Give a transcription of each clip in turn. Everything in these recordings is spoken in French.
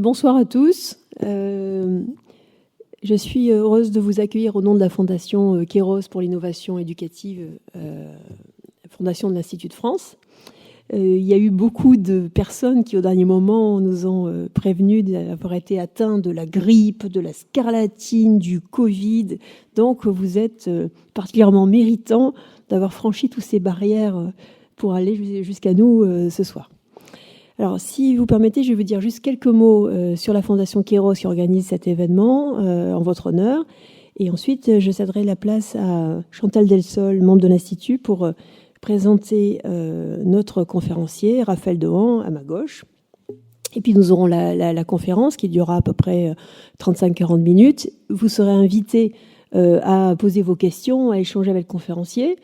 Bonsoir à tous. Je suis heureuse de vous accueillir au nom de la Fondation Kéros pour l'innovation éducative, fondation de l'Institut de France. Il y a eu beaucoup de personnes qui, au dernier moment, nous ont prévenus d'avoir été atteints de la grippe, de la scarlatine, du Covid. Donc, vous êtes particulièrement méritants d'avoir franchi toutes ces barrières pour aller jusqu'à nous ce soir. Alors, si vous permettez, je vais vous dire juste quelques mots sur la Fondation Kéros qui organise cet événement en votre honneur. Et ensuite, je céderai la place à Chantal Delsol, membre de l'Institut, pour présenter notre conférencier, Raphaël Dohan, à ma gauche. Et puis, nous aurons la conférence qui durera à peu près 35-40 minutes. Vous serez invités à poser vos questions, à échanger avec le conférencier.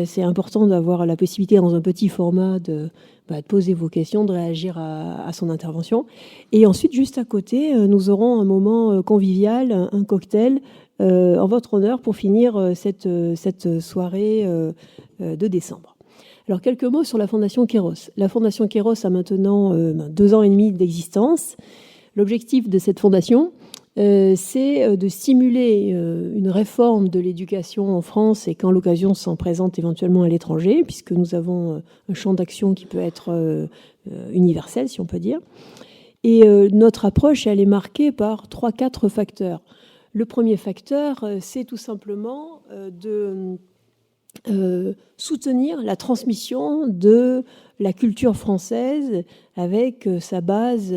C'est important d'avoir la possibilité, dans un petit format, de poser vos questions, de réagir à son intervention. Et ensuite, juste à côté, nous aurons un moment convivial, un cocktail, en votre honneur pour finir cette soirée de décembre. Alors, quelques mots sur la Fondation Kéros. La Fondation Kéros a maintenant 2 ans et demi d'existence. L'objectif de cette fondation, c'est de stimuler une réforme de l'éducation en France et quand l'occasion s'en présente éventuellement à l'étranger, puisque nous avons un champ d'action qui peut être universel, si on peut dire. Et notre approche, elle est marquée par 3-4 facteurs. Le premier facteur, c'est tout simplement de soutenir la transmission de la culture française avec sa base,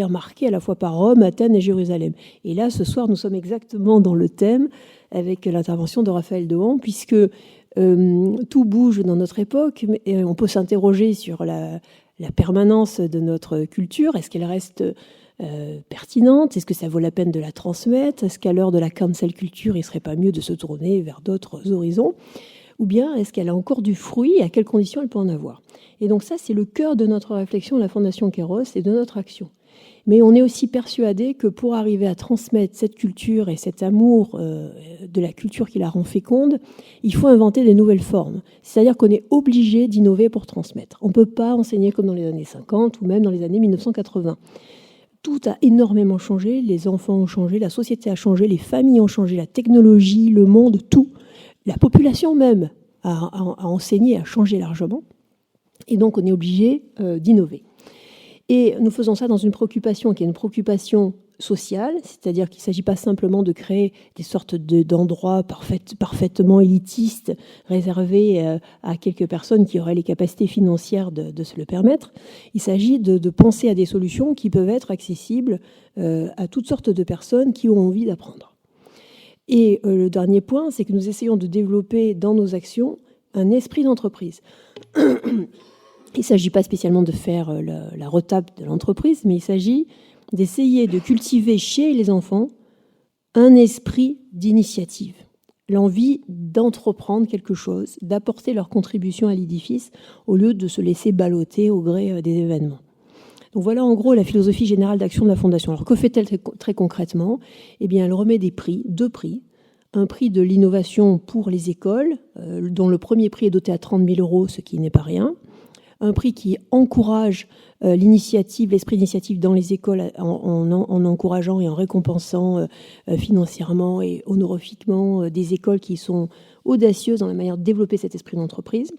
marquée à la fois par Rome, Athènes et Jérusalem. Et là, ce soir, nous sommes exactement dans le thème avec l'intervention de Raphaël Dohan, puisque tout bouge dans notre époque, et on peut s'interroger sur la permanence de notre culture. Est-ce qu'elle reste pertinente? Est-ce que ça vaut la peine de la transmettre? Est-ce qu'à l'heure de la cancel culture, il ne serait pas mieux de se tourner vers d'autres horizons? Ou bien est-ce qu'elle a encore du fruit et à quelles conditions elle peut en avoir? Et donc ça, c'est le cœur de notre réflexion à la Fondation Kéros et de notre action. Mais on est aussi persuadé que pour arriver à transmettre cette culture et cet amour de la culture qui la rend féconde, il faut inventer des nouvelles formes. C'est-à-dire qu'on est obligé d'innover pour transmettre. On ne peut pas enseigner comme dans les années 50 ou même dans les années 1980. Tout a énormément changé, les enfants ont changé, la société a changé, les familles ont changé, la technologie, le monde, tout. La population même a enseigné, a changé largement. Et donc, on est obligé d'innover. Et nous faisons ça dans une préoccupation qui est une préoccupation sociale, c'est-à-dire qu'il ne s'agit pas simplement de créer des sortes d'endroits parfaitement élitistes, réservés à quelques personnes qui auraient les capacités financières de se le permettre. Il s'agit de penser à des solutions qui peuvent être accessibles à toutes sortes de personnes qui ont envie d'apprendre. Et le dernier point, c'est que nous essayons de développer dans nos actions un esprit d'entreprise. Il ne s'agit pas spécialement de faire la retape de l'entreprise, mais il s'agit d'essayer de cultiver chez les enfants un esprit d'initiative, l'envie d'entreprendre quelque chose, d'apporter leur contribution à l'édifice au lieu de se laisser balloter au gré des événements. Donc voilà en gros la philosophie générale d'action de la Fondation. Alors que fait-elle très concrètement? Eh bien, elle remet des prix, 2 prix. Un prix de l'innovation pour les écoles, dont le premier prix est doté à 30 000 €, ce qui n'est pas rien. Un prix qui encourage l'initiative, l'esprit d'initiative dans les écoles en encourageant et en récompensant financièrement et honorifiquement des écoles qui sont audacieuses dans la manière de développer cet esprit d'entreprise.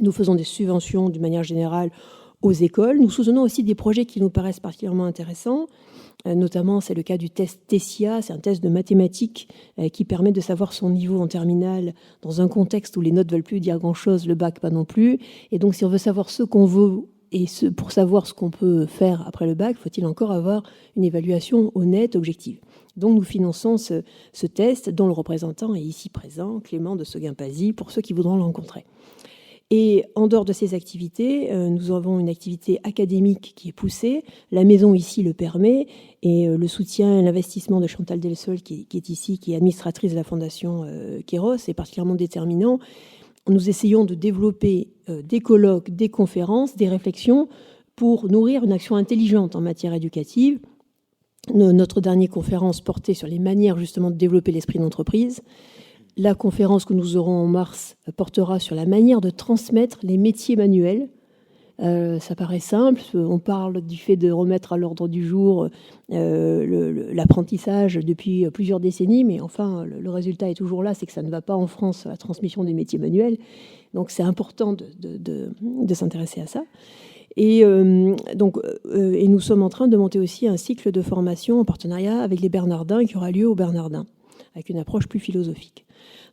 Nous faisons des subventions d'une manière générale aux écoles. Nous soutenons aussi des projets qui nous paraissent particulièrement intéressants. Notamment, c'est le cas du test TESIA, c'est un test de mathématiques qui permet de savoir son niveau en terminale dans un contexte où les notes ne veulent plus dire grand-chose, le bac pas non plus. Et donc, si on veut savoir ce qu'on veut et pour savoir ce qu'on peut faire après le bac, faut-il encore avoir une évaluation honnête, objective. Donc, nous finançons ce test dont le représentant est ici présent, Clément de Seguin-Pazy, pour ceux qui voudront le rencontrer. Et en dehors de ces activités, nous avons une activité académique qui est poussée. La maison ici le permet et le soutien et l'investissement de Chantal Delsol qui est ici, qui est administratrice de la Fondation Kéros, est particulièrement déterminant. Nous essayons de développer des colloques, des conférences, des réflexions pour nourrir une action intelligente en matière éducative. Notre dernière conférence portait sur les manières justement de développer l'esprit d'entreprise. La conférence que nous aurons en mars portera sur la manière de transmettre les métiers manuels ça paraît simple. On parle du fait de remettre à l'ordre du jour l'apprentissage depuis plusieurs décennies, mais enfin, le résultat est toujours là, c'est que ça ne va pas en France, la transmission des métiers manuels. Donc c'est important de s'intéresser à ça. Et nous sommes en train de monter aussi un cycle de formation en partenariat avec les Bernardins qui aura lieu aux Bernardins, avec une approche plus philosophique.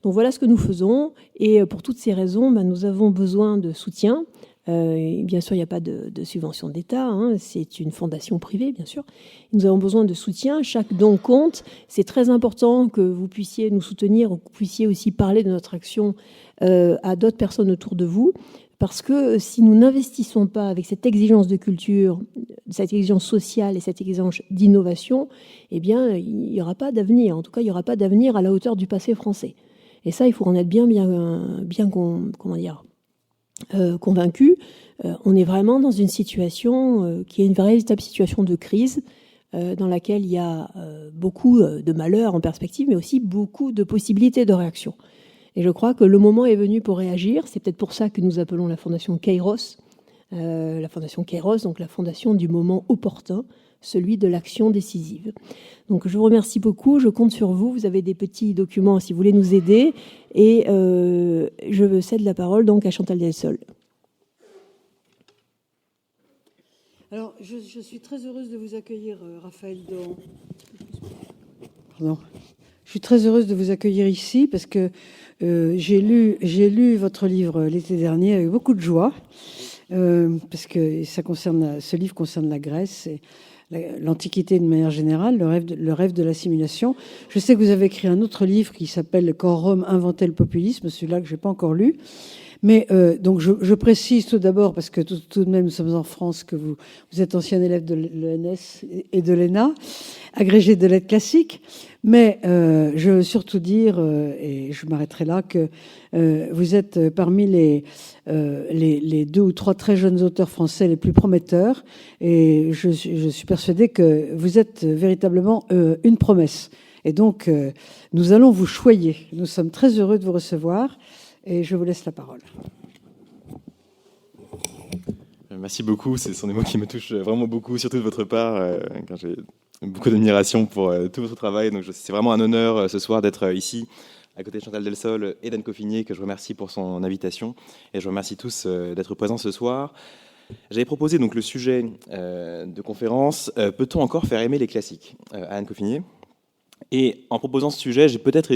Donc voilà ce que nous faisons. Et pour toutes ces raisons, nous avons besoin de soutien. Bien sûr, il n'y a pas de subvention d'État, hein, c'est une fondation privée, bien sûr. Nous avons besoin de soutien, chaque don compte. C'est très important que vous puissiez nous soutenir, que vous puissiez aussi parler de notre action à d'autres personnes autour de vous, parce que si nous n'investissons pas avec cette exigence de culture, cette exigence sociale et cette exigence d'innovation, eh bien, il n'y aura pas d'avenir. En tout cas, il n'y aura pas d'avenir à la hauteur du passé français. Et ça, il faut en être bien convaincu. On est vraiment dans une situation qui est une véritable situation de crise, dans laquelle il y a beaucoup de malheurs en perspective, mais aussi beaucoup de possibilités de réaction. Et je crois que le moment est venu pour réagir. C'est peut-être pour ça que nous appelons la fondation Kairos, donc la fondation du moment opportun, celui de l'action décisive. Donc je vous remercie beaucoup, je compte sur vous. Vous avez des petits documents si vous voulez nous aider. Et je cède la parole donc à Chantal Delsol. Alors, je suis très heureuse de vous accueillir, Raphaël Dahan. Pardon. Je suis très heureuse de vous accueillir ici parce que j'ai lu votre livre l'été dernier avec beaucoup de joie, parce que ce livre concerne la Grèce et l'Antiquité de manière générale, le rêve de l'assimilation. Je sais que vous avez écrit un autre livre qui s'appelle « Quand Rome inventait le populisme », celui-là que je n'ai pas encore lu. Mais donc je précise tout d'abord, parce que tout de même nous sommes en France, que vous êtes ancien élève de l'ENS et de l'ENA, agrégé de lettres classiques. Mais je veux surtout dire, et je m'arrêterai là, que vous êtes parmi les 2 ou 3 très jeunes auteurs français les plus prometteurs. Et je suis persuadée que vous êtes véritablement une promesse. Et donc, nous allons vous choyer. Nous sommes très heureux de vous recevoir. Et je vous laisse la parole. Merci beaucoup. Ce sont des mots qui me touchent vraiment beaucoup, surtout de votre part, quand j'ai beaucoup d'admiration pour tout votre travail. Donc c'est vraiment un honneur ce soir d'être ici, à côté de Chantal Delsol et d'Anne Coffinier, que je remercie pour son invitation. Et je remercie tous d'être présents ce soir. J'avais proposé donc le sujet de conférence, peut-on encore faire aimer les classiques, à Anne Coffinier. Et en proposant ce sujet, j'ai peut-être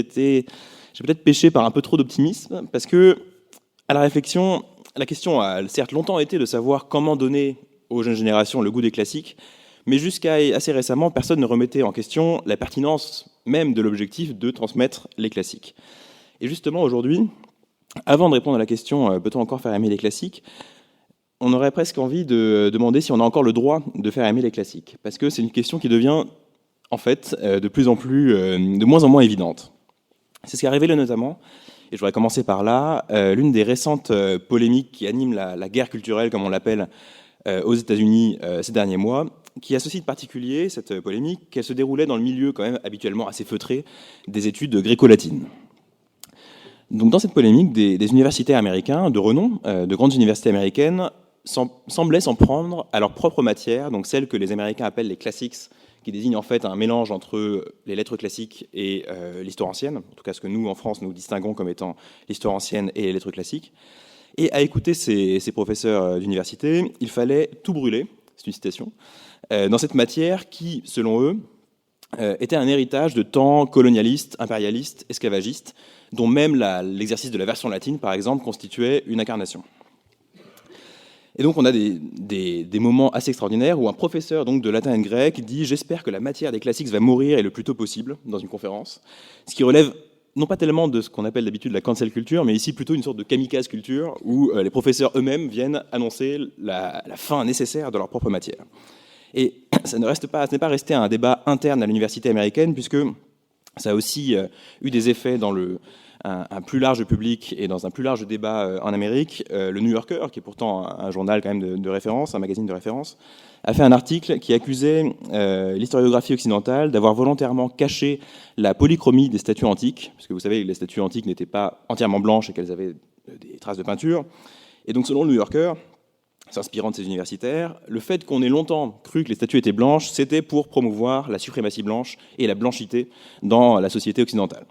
péché par un peu trop d'optimisme, parce que, à la réflexion, la question a certes longtemps été de savoir comment donner aux jeunes générations le goût des classiques, mais jusqu'à assez récemment, personne ne remettait en question la pertinence même de l'objectif de transmettre les classiques. Et justement, aujourd'hui, avant de répondre à la question « peut-on encore faire aimer les classiques ?», on aurait presque envie de demander si on a encore le droit de faire aimer les classiques, parce que c'est une question qui devient, en fait, de moins en moins évidente. C'est ce qui a révélé notamment, et je voudrais commencer par là, l'une des récentes polémiques qui animent la guerre culturelle, comme on l'appelle, aux États-Unis ces derniers mois, qui a ceci de particulier, cette polémique, qu'elle se déroulait dans le milieu quand même habituellement assez feutré des études gréco-latines. Donc dans cette polémique, des universitaires américains de renom, de grandes universités américaines, semblaient s'en prendre à leur propre matière, donc celle que les Américains appellent les classics, qui désigne en fait un mélange entre les lettres classiques et l'histoire ancienne, en tout cas ce que nous, en France, nous distinguons comme étant l'histoire ancienne et les lettres classiques. Et à écouter ces professeurs d'université, il fallait tout brûler, c'est une citation, dans cette matière qui, selon eux, était un héritage de temps colonialiste, impérialiste, esclavagiste, dont même l'exercice de la version latine, par exemple, constituait une incarnation. Et donc on a des moments assez extraordinaires où un professeur donc, de latin et de grec dit « J'espère que la matière des classiques va mourir et le plus tôt possible » dans une conférence, ce qui relève non pas tellement de ce qu'on appelle d'habitude la cancel culture, mais ici plutôt une sorte de kamikaze culture où les professeurs eux-mêmes viennent annoncer la fin nécessaire de leur propre matière. Et ce n'est pas resté un débat interne à l'université américaine, puisque ça a aussi eu des effets dans un plus large public et dans un plus large débat en Amérique. Le New Yorker, qui est pourtant un journal quand même de référence, un magazine de référence, a fait un article qui accusait l'historiographie occidentale d'avoir volontairement caché la polychromie des statues antiques, parce que vous savez que les statues antiques n'étaient pas entièrement blanches et qu'elles avaient des traces de peinture. Et donc selon le New Yorker, s'inspirant de ces universitaires, le fait qu'on ait longtemps cru que les statues étaient blanches, c'était pour promouvoir la suprématie blanche et la blanchité dans la société occidentale.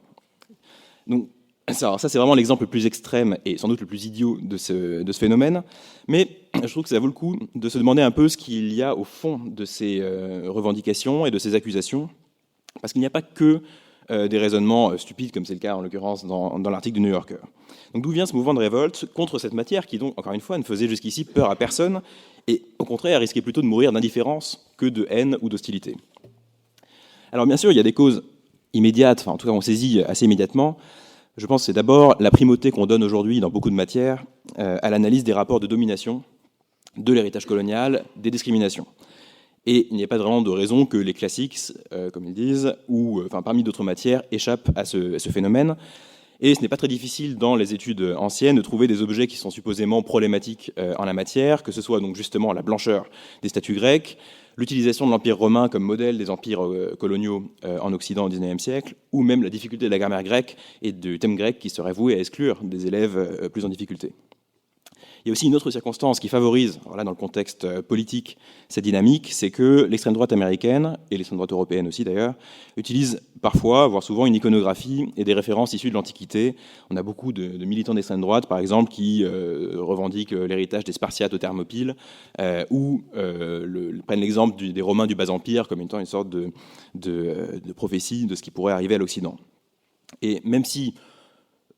Donc, ça c'est vraiment l'exemple le plus extrême et sans doute le plus idiot de ce phénomène, mais je trouve que ça vaut le coup de se demander un peu ce qu'il y a au fond de ces revendications et de ces accusations, parce qu'il n'y a pas que des raisonnements stupides, comme c'est le cas en l'occurrence dans l'article du New Yorker. Donc d'où vient ce mouvement de révolte contre cette matière qui, donc, encore une fois, ne faisait jusqu'ici peur à personne et, au contraire, risquait plutôt de mourir d'indifférence que de haine ou d'hostilité. Alors bien sûr, il y a des causes immédiates, enfin en tout cas on saisit assez immédiatement. Je pense que c'est d'abord la primauté qu'on donne aujourd'hui dans beaucoup de matières à l'analyse des rapports de domination, de l'héritage colonial, des discriminations. Et il n'y a pas vraiment de raison que les classiques, comme ils disent, ou parmi d'autres matières, échappent à ce phénomène. Et ce n'est pas très difficile dans les études anciennes de trouver des objets qui sont supposément problématiques en la matière, que ce soit donc justement la blancheur des statues grecques, l'utilisation de l'Empire romain comme modèle des empires coloniaux en Occident au XIXe siècle, ou même la difficulté de la grammaire grecque et du thème grec qui serait voué à exclure des élèves plus en difficulté. Il y a aussi une autre circonstance qui favorise, dans le contexte politique, cette dynamique, c'est que l'extrême droite américaine, et l'extrême droite européenne aussi d'ailleurs, utilisent parfois, voire souvent, une iconographie et des références issues de l'Antiquité. On a beaucoup de militants d'extrême droite, par exemple, qui revendiquent l'héritage des Spartiates aux Thermopyles, ou prennent l'exemple des Romains du Bas-Empire comme étant une sorte de prophétie de ce qui pourrait arriver à l'Occident. Et même si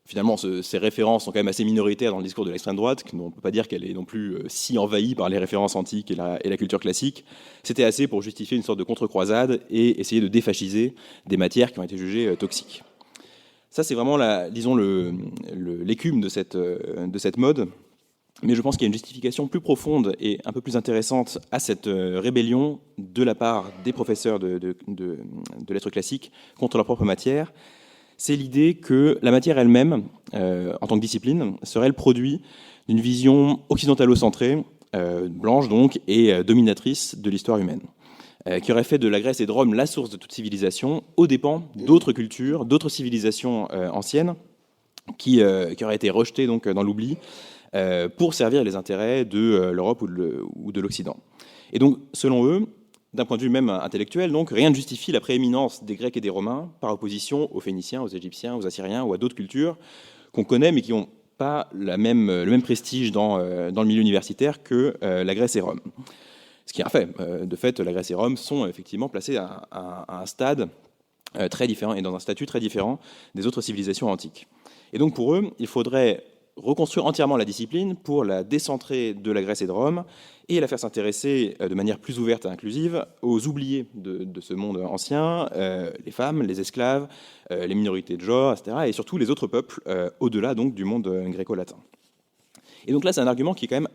finalement, ces références sont quand même assez minoritaires dans le discours de l'extrême droite, on ne peut pas dire qu'elle est non plus si envahie par les références antiques et la culture classique. C'était assez pour justifier une sorte de contre-croisade et essayer de défasciser des matières qui ont été jugées toxiques. Ça, c'est vraiment, l'écume de cette mode. Mais je pense qu'il y a une justification plus profonde et un peu plus intéressante à cette rébellion de la part des professeurs de lettres classiques contre leur propre matière. C'est l'idée que la matière elle-même, en tant que discipline, serait le produit d'une vision occidentalo-centrée, blanche donc, et dominatrice de l'histoire humaine, qui aurait fait de la Grèce et de Rome la source de toute civilisation, aux dépens d'autres cultures, d'autres civilisations anciennes, qui auraient été rejetées donc, dans l'oubli, pour servir les intérêts de l'Europe ou de l'Occident. Et donc, selon eux, d'un point de vue même intellectuel, donc, rien ne justifie la prééminence des Grecs et des Romains par opposition aux Phéniciens, aux Égyptiens, aux Assyriens ou à d'autres cultures qu'on connaît mais qui n'ont pas le même prestige dans le milieu universitaire que la Grèce et Rome. Ce qui est un fait. De fait, la Grèce et Rome sont effectivement placés à un stade très différent et dans un statut très différent des autres civilisations antiques. Et donc pour eux, il faudrait reconstruire entièrement la discipline pour la décentrer de la Grèce et de Rome et la faire s'intéresser de manière plus ouverte et inclusive aux oubliés de ce monde ancien, les femmes, les esclaves, les minorités de genre, etc., et surtout les autres peuples au-delà donc du monde gréco-latin. Et donc là, c'est un argument qui est quand même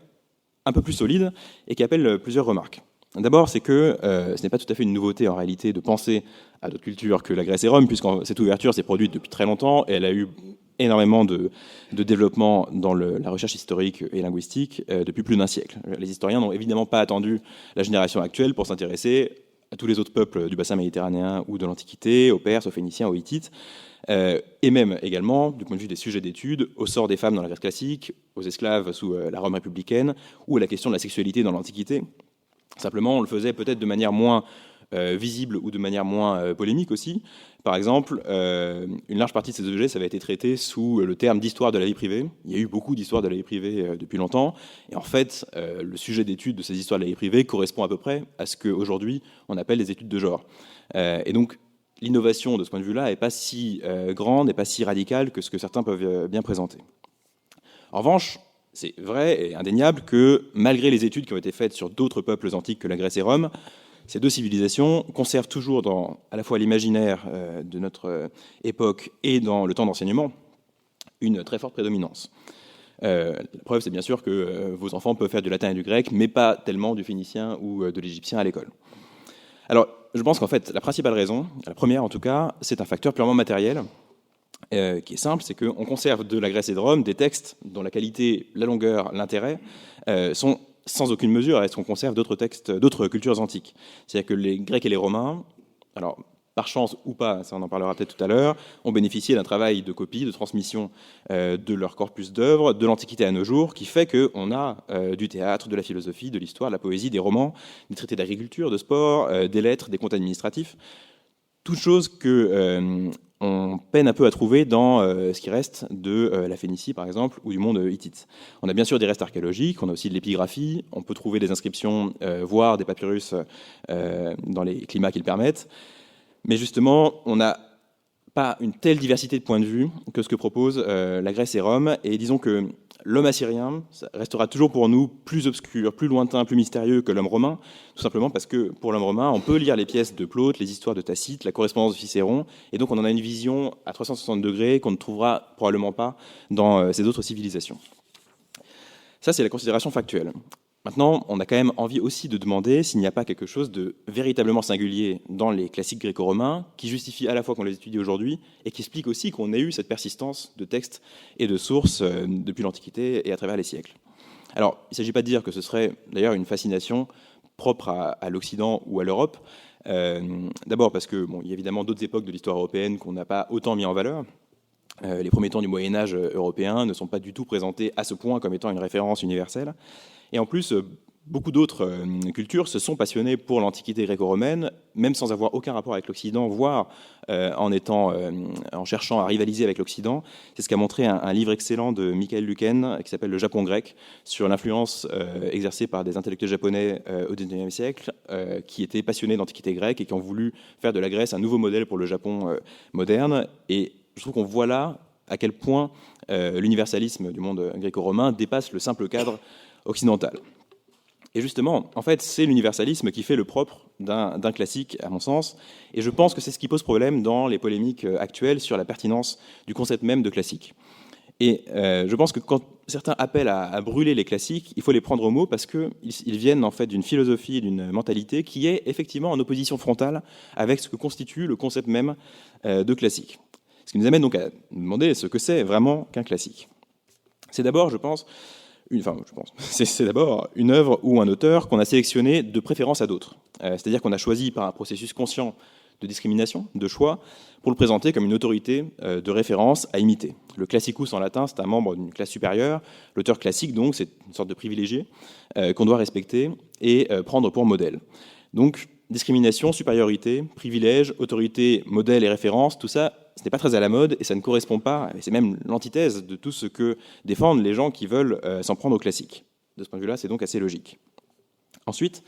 un peu plus solide et qui appelle plusieurs remarques. D'abord, c'est que ce n'est pas tout à fait une nouveauté en réalité de penser à d'autres cultures que la Grèce et Rome, puisque cette ouverture s'est produite depuis très longtemps et elle a eu énormément de développement dans la recherche historique et linguistique depuis plus d'un siècle. Les historiens n'ont évidemment pas attendu la génération actuelle pour s'intéresser à tous les autres peuples du bassin méditerranéen ou de l'Antiquité, aux Perses, aux Phéniciens, aux Hittites, et même également, du point de vue des sujets d'études, au sort des femmes dans la Grèce classique, aux esclaves sous la Rome républicaine, ou à la question de la sexualité dans l'Antiquité. Simplement, on le faisait peut-être de manière moins visible ou de manière moins polémique aussi. Par exemple, une large partie de ces objets, ça avait été traité sous le terme d'histoire de la vie privée. Il y a eu beaucoup d'histoires de la vie privée depuis longtemps. Et en fait, le sujet d'étude de ces histoires de la vie privée correspond à peu près à ce qu'aujourd'hui on appelle les études de genre. Et donc, l'innovation de ce point de vue-là n'est pas si grande, n'est pas si radicale que ce que certains peuvent bien présenter. En revanche, c'est vrai et indéniable que malgré les études qui ont été faites sur d'autres peuples antiques que la Grèce et Rome, ces deux civilisations conservent toujours dans à la fois l'imaginaire de notre époque et dans le temps d'enseignement une très forte prédominance. La preuve, c'est bien sûr que vos enfants peuvent faire du latin et du grec, mais pas tellement du phénicien ou de l'égyptien à l'école. Alors, je pense qu'en fait, la principale raison, la première en tout cas, c'est un facteur purement matériel, qui est simple, c'est qu'on conserve de la Grèce et de Rome des textes dont la qualité, la longueur, l'intérêt sont sans aucune mesure à ce qu'on conserve d'autres textes, d'autres cultures antiques. C'est-à-dire que les Grecs et les Romains, alors par chance ou pas, ça on en parlera peut-être tout à l'heure, ont bénéficié d'un travail de copie, de transmission de leur corpus d'œuvres, de l'Antiquité à nos jours, qui fait qu'on a du théâtre, de la philosophie, de l'histoire, de la poésie, des romans, des traités d'agriculture, de sport, des lettres, des comptes administratifs, toutes choses qu'on peine un peu à trouver dans ce qui reste de la Phénicie, par exemple, ou du monde hittite. On a bien sûr des restes archéologiques, on a aussi de l'épigraphie, on peut trouver des inscriptions, voire des papyrus dans les climats qui le permettent. Mais justement, on n'a pas une telle diversité de points de vue que ce que propose la Grèce et Rome. Et disons que l'homme assyrien restera toujours pour nous plus obscur, plus lointain, plus mystérieux que l'homme romain, tout simplement parce que pour l'homme romain, on peut lire les pièces de Plaute, les histoires de Tacite, la correspondance de Cicéron, et donc on en a une vision à 360 degrés qu'on ne trouvera probablement pas dans ces autres civilisations. Ça, c'est la considération factuelle. Maintenant, on a quand même envie aussi de demander s'il n'y a pas quelque chose de véritablement singulier dans les classiques gréco-romains qui justifie à la fois qu'on les étudie aujourd'hui et qui explique aussi qu'on ait eu cette persistance de textes et de sources depuis l'Antiquité et à travers les siècles. Alors, il ne s'agit pas de dire que ce serait d'ailleurs une fascination propre à l'Occident ou à l'Europe. D'abord parce que, il y a évidemment d'autres époques de l'histoire européenne qu'on n'a pas autant mis en valeur. Les premiers temps du Moyen-Âge européen ne sont pas du tout présentés à ce point comme étant une référence universelle. Et en plus, beaucoup d'autres cultures se sont passionnées pour l'Antiquité gréco-romaine, même sans avoir aucun rapport avec l'Occident, voire en cherchant à rivaliser avec l'Occident. C'est ce qu'a montré un livre excellent de Michael Luken, qui s'appelle « Le Japon grec », sur l'influence exercée par des intellectuels japonais au XIXe siècle, qui étaient passionnés d'Antiquité grecque et qui ont voulu faire de la Grèce un nouveau modèle pour le Japon moderne. Et je trouve qu'on voit là à quel point l'universalisme du monde gréco-romain dépasse le simple cadre occidental. Et justement, en fait, c'est l'universalisme qui fait le propre d'un classique, à mon sens, et je pense que c'est ce qui pose problème dans les polémiques actuelles sur la pertinence du concept même de classique. Et je pense que quand certains appellent à brûler les classiques, il faut les prendre au mot parce qu'ils viennent en fait d'une philosophie et d'une mentalité qui est effectivement en opposition frontale avec ce que constitue le concept même de classique. Ce qui nous amène donc à nous demander ce que c'est vraiment qu'un classique. C'est d'abord, c'est d'abord une œuvre ou un auteur qu'on a sélectionné de préférence à d'autres. C'est-à-dire qu'on a choisi par un processus conscient de discrimination, de choix, pour le présenter comme une autorité de référence à imiter. Le classicus en latin, c'est un membre d'une classe supérieure. L'auteur classique, donc, c'est une sorte de privilégié qu'on doit respecter et prendre pour modèle. Donc, discrimination, supériorité, privilège, autorité, modèle et référence, tout ça, ce n'est pas très à la mode et ça ne correspond pas, et c'est même l'antithèse de tout ce que défendent les gens qui veulent s'en prendre au classique. De ce point de vue-là, c'est donc assez logique. Ensuite,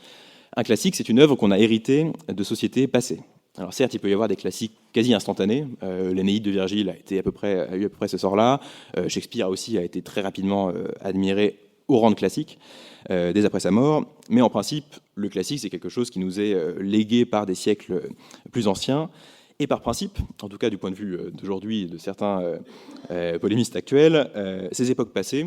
un classique, c'est une œuvre qu'on a héritée de sociétés passées. Alors certes, il peut y avoir des classiques quasi instantanés. L'Énéide de Virgile a eu à peu près ce sort-là. Shakespeare aussi a été très rapidement admiré au rang de classique dès après sa mort. Mais en principe, le classique, c'est quelque chose qui nous est légué par des siècles plus anciens. Et par principe, en tout cas du point de vue d'aujourd'hui et de certains polémistes actuels, ces époques passées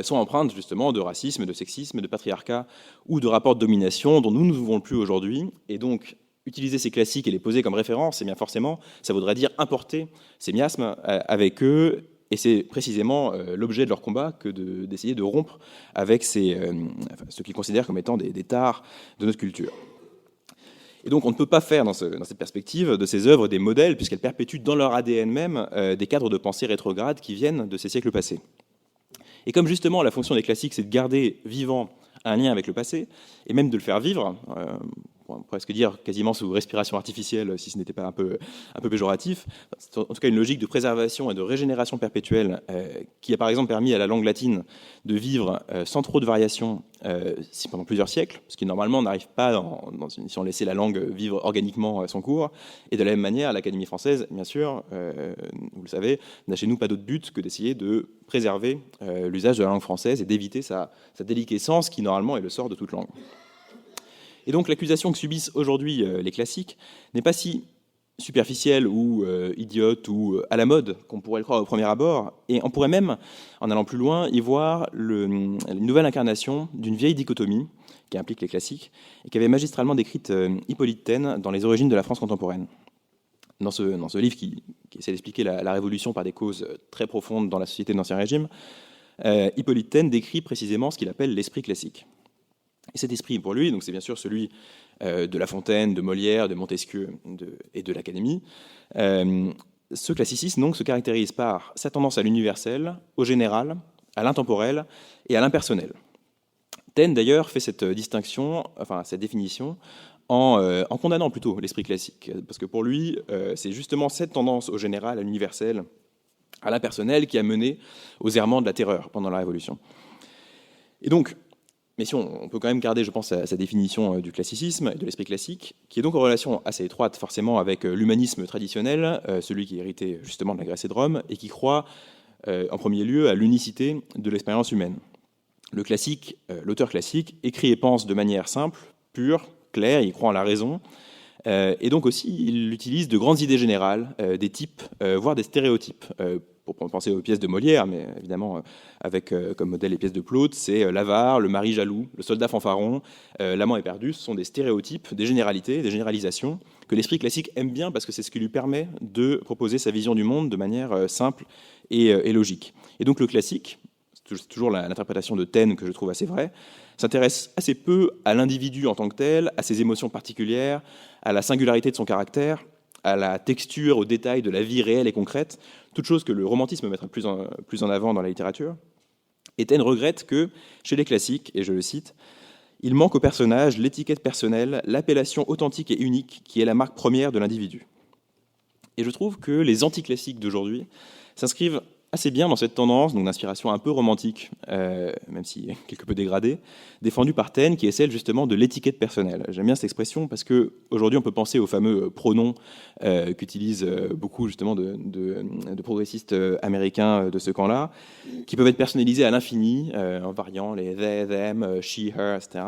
sont empreintes justement de racisme, de sexisme, de patriarcat ou de rapports de domination dont nous ne vivons plus aujourd'hui. Et donc, utiliser ces classiques et les poser comme référence, eh bien forcément, ça voudrait dire importer ces miasmes avec eux. Et c'est précisément l'objet de leur combat que d'essayer de rompre avec ce qu'ils considèrent comme étant des tares de notre culture. Et donc on ne peut pas faire dans cette perspective de ces œuvres des modèles, puisqu'elles perpétuent dans leur ADN même des cadres de pensée rétrogrades qui viennent de ces siècles passés. Et comme justement la fonction des classiques, c'est de garder vivant un lien avec le passé, et même de le faire vivre, on pourrait presque dire quasiment sous respiration artificielle, si ce n'était pas un peu péjoratif. C'est en tout cas une logique de préservation et de régénération perpétuelle qui a par exemple permis à la langue latine de vivre sans trop de variations pendant plusieurs siècles, ce qui normalement n'arrive pas si on laissait la langue vivre organiquement son cours. Et de la même manière, l'Académie française, bien sûr, vous le savez, n'a chez nous pas d'autre but que d'essayer de préserver l'usage de la langue française et d'éviter sa déliquescence qui normalement est le sort de toute langue. Et donc l'accusation que subissent aujourd'hui les classiques n'est pas si superficielle ou idiote ou à la mode qu'on pourrait le croire au premier abord. Et on pourrait même, en allant plus loin, y voir une nouvelle incarnation d'une vieille dichotomie qui implique les classiques et qui avait magistralement décrite Hippolyte Taine dans Les origines de la France contemporaine. Dans ce livre qui essaie d'expliquer la Révolution par des causes très profondes dans la société de l'Ancien Régime, Hippolyte Taine décrit précisément ce qu'il appelle l'esprit classique. Et cet esprit, pour lui, donc c'est bien sûr celui de La Fontaine, de Molière, de Montesquieu et de l'Académie. Ce classicisme donc, se caractérise par sa tendance à l'universel, au général, à l'intemporel et à l'impersonnel. Taine, d'ailleurs, fait cette distinction, enfin cette définition, en condamnant plutôt l'esprit classique. Parce que pour lui, c'est justement cette tendance au général, à l'universel, à l'impersonnel qui a mené aux errements de la terreur pendant la Révolution. Et donc, mais si on peut quand même garder, je pense, sa définition du classicisme et de l'esprit classique, qui est donc en relation assez étroite forcément avec l'humanisme traditionnel, celui qui est hérité justement de la Grèce et de Rome, et qui croit en premier lieu à l'unicité de l'expérience humaine. Le classique, l'auteur classique, écrit et pense de manière simple, pure, claire, il croit en la raison, et donc aussi il utilise de grandes idées générales, des types, voire des stéréotypes, pour penser aux pièces de Molière, mais évidemment avec comme modèle les pièces de Plaute, c'est l'avare, le mari jaloux, le soldat fanfaron, l'amant éperdu. Ce sont des stéréotypes, des généralités, des généralisations que l'esprit classique aime bien parce que c'est ce qui lui permet de proposer sa vision du monde de manière simple et logique. Et donc le classique, c'est toujours l'interprétation de Taine que je trouve assez vraie, s'intéresse assez peu à l'individu en tant que tel, à ses émotions particulières, à la singularité de son caractère, à la texture, au détail de la vie réelle et concrète, toute chose que le romantisme mettra plus en avant dans la littérature. Et Taine regrette que, chez les classiques, et je le cite, « il manque au personnage l'étiquette personnelle, l'appellation authentique et unique qui est la marque première de l'individu ». Et je trouve que les anticlassiques d'aujourd'hui s'inscrivent assez bien dans cette tendance donc d'inspiration un peu romantique, même si quelque peu dégradée, défendue par Taine, qui est celle justement de l'étiquette personnelle. J'aime bien cette expression parce qu'aujourd'hui on peut penser aux fameux pronoms qu'utilisent beaucoup justement de progressistes américains de ce camp-là, qui peuvent être personnalisés à l'infini, en variant les they, them, she, her, etc.,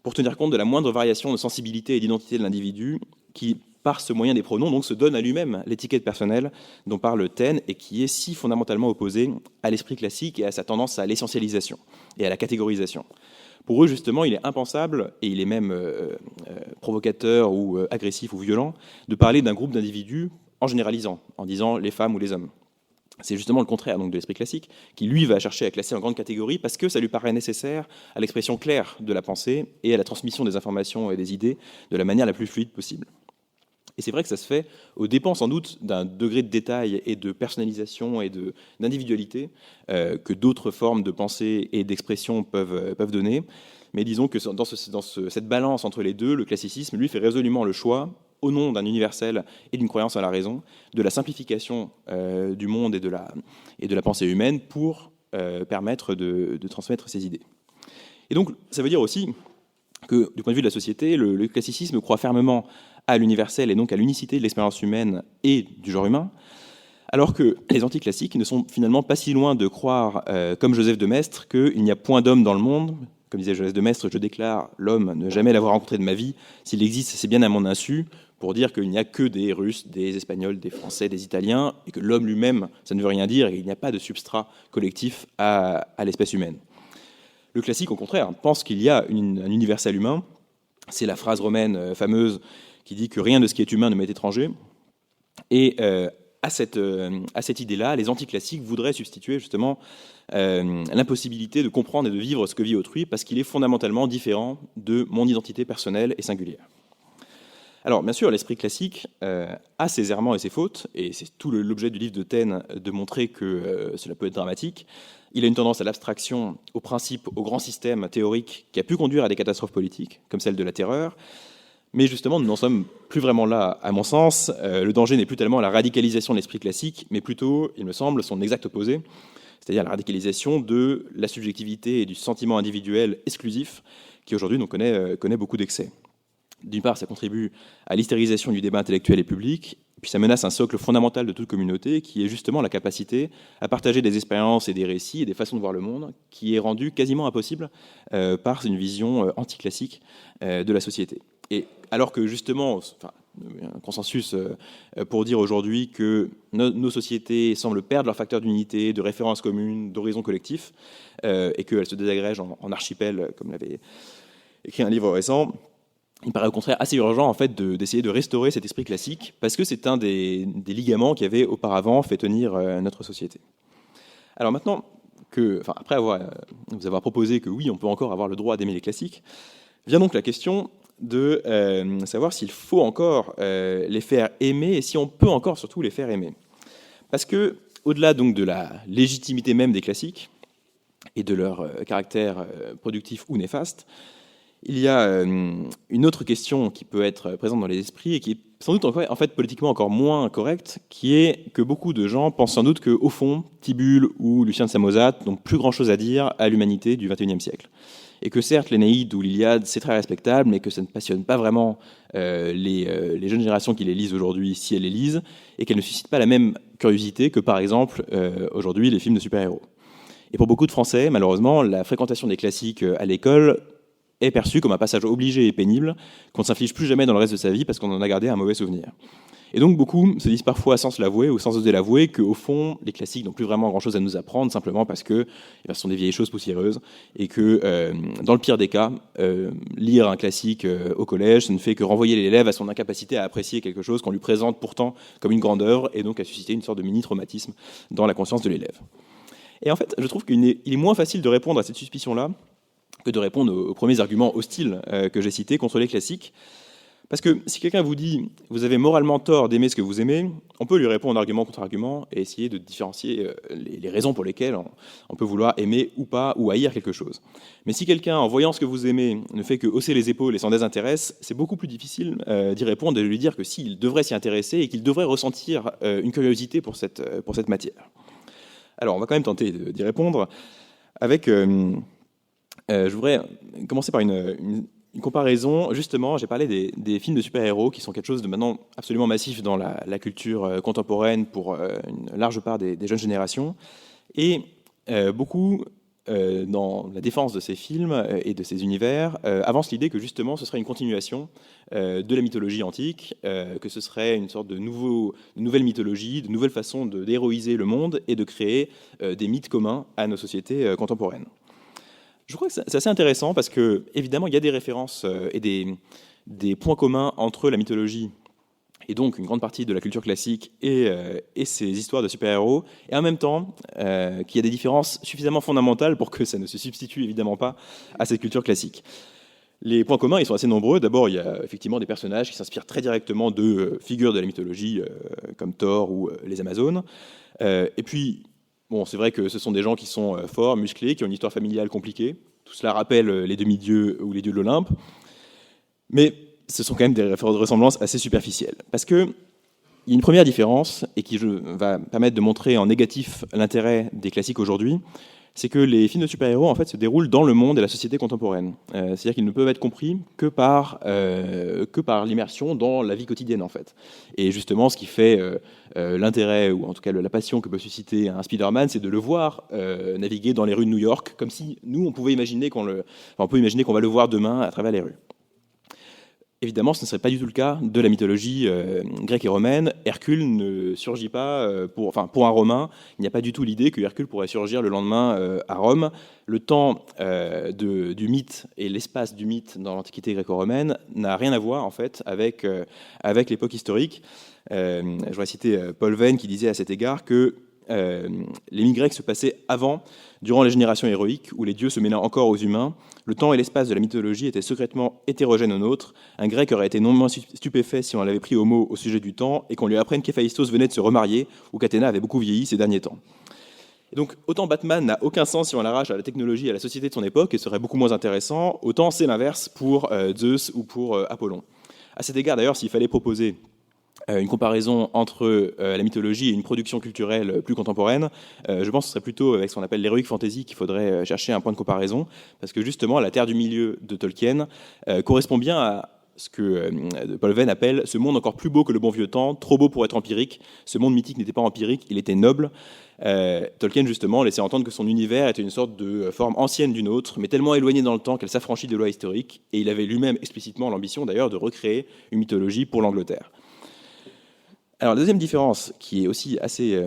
pour tenir compte de la moindre variation de sensibilité et d'identité de l'individu, qui par ce moyen des pronoms, donc, se donne à lui-même l'étiquette personnelle dont parle Taine et qui est si fondamentalement opposée à l'esprit classique et à sa tendance à l'essentialisation et à la catégorisation. Pour eux, justement, il est impensable, et il est même provocateur ou agressif ou violent, de parler d'un groupe d'individus en généralisant, en disant les femmes ou les hommes. C'est justement le contraire donc, de l'esprit classique, qui lui va chercher à classer en grandes catégories parce que ça lui paraît nécessaire à l'expression claire de la pensée et à la transmission des informations et des idées de la manière la plus fluide possible. Et c'est vrai que ça se fait aux dépens sans doute d'un degré de détail et de personnalisation et d'individualité que d'autres formes de pensée et d'expression peuvent donner. Mais disons que dans cette balance entre les deux, le classicisme, lui, fait résolument le choix, au nom d'un universel et d'une croyance à la raison, de la simplification du monde et de la pensée humaine pour permettre de transmettre ses idées. Et donc, ça veut dire aussi que, du point de vue de la société, le classicisme croit fermement à l'universel et donc à l'unicité de l'expérience humaine et du genre humain, alors que les anticlassiques ne sont finalement pas si loin de croire, comme Joseph de Maistre, qu'il n'y a point d'homme dans le monde. Comme disait Joseph de Maistre, je déclare l'homme ne jamais l'avoir rencontré de ma vie. S'il existe, c'est bien à mon insu, pour dire qu'il n'y a que des Russes, des Espagnols, des Français, des Italiens, et que l'homme lui-même, ça ne veut rien dire, et qu'il n'y a pas de substrat collectif à l'espèce humaine. Le classique, au contraire, pense qu'il y a un universel humain. C'est la phrase romaine fameuse qui dit que rien de ce qui est humain ne m'est étranger. Et à cette idée-là, les anticlassiques voudraient substituer justement l'impossibilité de comprendre et de vivre ce que vit autrui, parce qu'il est fondamentalement différent de mon identité personnelle et singulière. Alors, bien sûr, l'esprit classique a ses errements et ses fautes, et c'est tout l'objet du livre de Taine de montrer que cela peut être dramatique. Il a une tendance à l'abstraction, au principe, au grand système théorique qui a pu conduire à des catastrophes politiques, comme celle de la terreur. Mais justement, nous n'en sommes plus vraiment là, à mon sens. Le danger n'est plus tellement la radicalisation de l'esprit classique, mais plutôt, il me semble, son exact opposé, c'est-à-dire la radicalisation de la subjectivité et du sentiment individuel exclusif, qui aujourd'hui nous connaît beaucoup d'excès. D'une part, ça contribue à l'hystérisation du débat intellectuel et public, puis ça menace un socle fondamental de toute communauté, qui est justement la capacité à partager des expériences et des récits et des façons de voir le monde, qui est rendue quasiment impossible par une vision anticlassique de la société. Et alors que justement, un consensus pour dire aujourd'hui que nos sociétés semblent perdre leur facteur d'unité, de référence commune, d'horizon collectif, et qu'elles se désagrègent en archipels, comme l'avait écrit un livre récent, il me paraît au contraire assez urgent en fait, d'essayer de restaurer cet esprit classique, parce que c'est un des ligaments qui avait auparavant fait tenir notre société. Alors maintenant, après vous avoir proposé que oui, on peut encore avoir le droit d'aimer les classiques, vient donc la question de savoir s'il faut encore les faire aimer et si on peut encore surtout les faire aimer. Parce que, au-delà donc de la légitimité même des classiques et de leur caractère productif ou néfaste, il y a une autre question qui peut être présente dans les esprits et qui est sans doute en fait politiquement encore moins correcte, qui est que beaucoup de gens pensent sans doute qu'au fond, Tibulle ou Lucien de Samosate n'ont plus grand-chose à dire à l'humanité du XXIe siècle. Et que certes, l'Énéide ou l'Iliade, c'est très respectable, mais que ça ne passionne pas vraiment les jeunes générations qui les lisent aujourd'hui, si elles les lisent, et qu'elles ne suscitent pas la même curiosité que, par exemple, aujourd'hui, les films de super-héros. Et pour beaucoup de Français, malheureusement, la fréquentation des classiques à l'école est perçue comme un passage obligé et pénible qu'on ne s'inflige plus jamais dans le reste de sa vie parce qu'on en a gardé un mauvais souvenir. Et donc beaucoup se disent parfois sans se l'avouer ou sans oser l'avouer qu'au fond, les classiques n'ont plus vraiment grand-chose à nous apprendre, simplement parce que ce sont des vieilles choses poussiéreuses et que, dans le pire des cas, lire un classique au collège, ça ne fait que renvoyer l'élève à son incapacité à apprécier quelque chose qu'on lui présente pourtant comme une grande œuvre et donc à susciter une sorte de mini-traumatisme dans la conscience de l'élève. Et en fait, je trouve qu'il est moins facile de répondre à cette suspicion-là que de répondre aux premiers arguments hostiles que j'ai cités contre les classiques. Parce que si quelqu'un vous dit « vous avez moralement tort d'aimer ce que vous aimez », on peut lui répondre argument contre argument et essayer de différencier les raisons pour lesquelles on peut vouloir aimer ou pas, ou haïr quelque chose. Mais si quelqu'un, en voyant ce que vous aimez, ne fait que hausser les épaules et s'en désintéresse, c'est beaucoup plus difficile d'y répondre et de lui dire que s'il devrait s'y intéresser et qu'il devrait ressentir une curiosité pour cette matière. Alors, on va quand même tenter d'y répondre avec... je voudrais commencer par une comparaison. Justement, j'ai parlé des films de super-héros qui sont quelque chose de maintenant absolument massif dans la culture contemporaine pour une large part des jeunes générations. Et beaucoup, dans la défense de ces films et de ces univers, avancent l'idée que justement ce serait une continuation de la mythologie antique, que ce serait une sorte de nouvelle mythologie, de nouvelles façons d'héroïser le monde et de créer des mythes communs à nos sociétés contemporaines. Je crois que c'est assez intéressant parce que, évidemment, il y a des références et des points communs entre la mythologie et donc une grande partie de la culture classique et ces histoires de super-héros, et en même temps qu'il y a des différences suffisamment fondamentales pour que ça ne se substitue évidemment pas à cette culture classique. Les points communs, ils sont assez nombreux. D'abord, il y a effectivement des personnages qui s'inspirent très directement de figures de la mythologie, comme Thor ou les Amazones. Et puis, bon, c'est vrai que ce sont des gens qui sont forts, musclés, qui ont une histoire familiale compliquée. Tout cela rappelle les demi-dieux ou les dieux de l'Olympe. Mais ce sont quand même des ressemblances assez superficielles. Parce qu'il y a une première différence, et qui va permettre de montrer en négatif l'intérêt des classiques aujourd'hui, c'est que les films de super-héros en fait, se déroulent dans le monde et la société contemporaine. C'est-à-dire qu'ils ne peuvent être compris que par l'immersion dans la vie quotidienne, en fait. Et justement, ce qui fait l'intérêt, ou en tout cas la passion que peut susciter un Spider-Man, c'est de le voir naviguer dans les rues de New York, comme si nous, on peut imaginer qu'on va le voir demain à travers les rues. Évidemment, ce ne serait pas du tout le cas de la mythologie grecque et romaine. Hercule ne surgit pas, pour un Romain, il n'y a pas du tout l'idée que Hercule pourrait surgir le lendemain à Rome. Le temps du mythe et l'espace du mythe dans l'Antiquité gréco-romaine n'a rien à voir en fait avec l'époque historique. Je voudrais citer Paul Venn qui disait à cet égard que les mythes grecs se passaient avant, durant les générations héroïques, où les dieux se mêlaient encore aux humains. Le temps et l'espace de la mythologie étaient secrètement hétérogènes aux nôtres. Un grec aurait été non moins stupéfait si on l'avait pris au mot au sujet du temps et qu'on lui apprenne qu'Héphaïstos venait de se remarier ou qu'Athéna avait beaucoup vieilli ces derniers temps. Et donc, autant Batman n'a aucun sens si on l'arrache à la technologie et à la société de son époque et serait beaucoup moins intéressant, autant c'est l'inverse pour Zeus ou pour Apollon. À cet égard, d'ailleurs, s'il fallait proposer une comparaison entre la mythologie et une production culturelle plus contemporaine, je pense que ce serait plutôt avec ce qu'on appelle l'heroic fantasy qu'il faudrait chercher un point de comparaison, parce que justement la Terre du Milieu de Tolkien correspond bien à ce que Paul Venn appelle ce monde encore plus beau que le bon vieux temps, trop beau pour être empirique. Ce monde mythique n'était pas empirique, il était noble. Tolkien justement laissait entendre que son univers était une sorte de forme ancienne d'une autre, mais tellement éloignée dans le temps qu'elle s'affranchit des lois historiques, et il avait lui-même explicitement l'ambition d'ailleurs de recréer une mythologie pour l'Angleterre. Alors, la deuxième différence, qui est aussi assez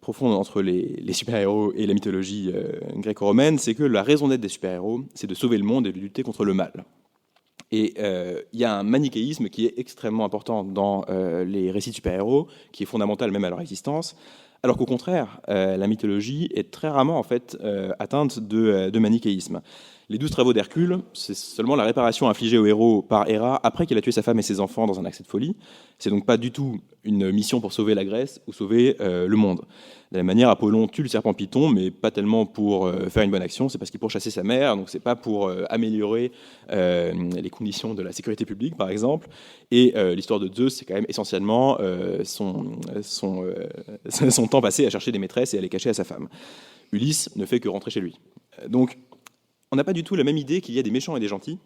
profonde entre les super-héros et la mythologie gréco-romaine, c'est que la raison d'être des super-héros, c'est de sauver le monde et de lutter contre le mal. Et il y a un manichéisme qui est extrêmement important dans les récits de super-héros, qui est fondamental même à leur existence, Alors qu'au contraire, la mythologie est très rarement en fait atteinte de manichéisme. Les 12 travaux d'Hercule, c'est seulement la réparation infligée au héros par Héra après qu'il a tué sa femme et ses enfants dans un accès de folie. C'est donc pas du tout une mission pour sauver la Grèce ou sauver le monde. De la même manière, Apollon tue le serpent Python, mais pas tellement pour faire une bonne action, c'est parce qu'il pourchassait sa mère, donc c'est pas pour améliorer les conditions de la sécurité publique, par exemple. Et l'histoire de Zeus, c'est quand même essentiellement son temps passé à chercher des maîtresses et à les cacher à sa femme. Ulysse ne fait que rentrer chez lui. Donc, on n'a pas du tout la même idée qu'il y a des méchants et des gentils.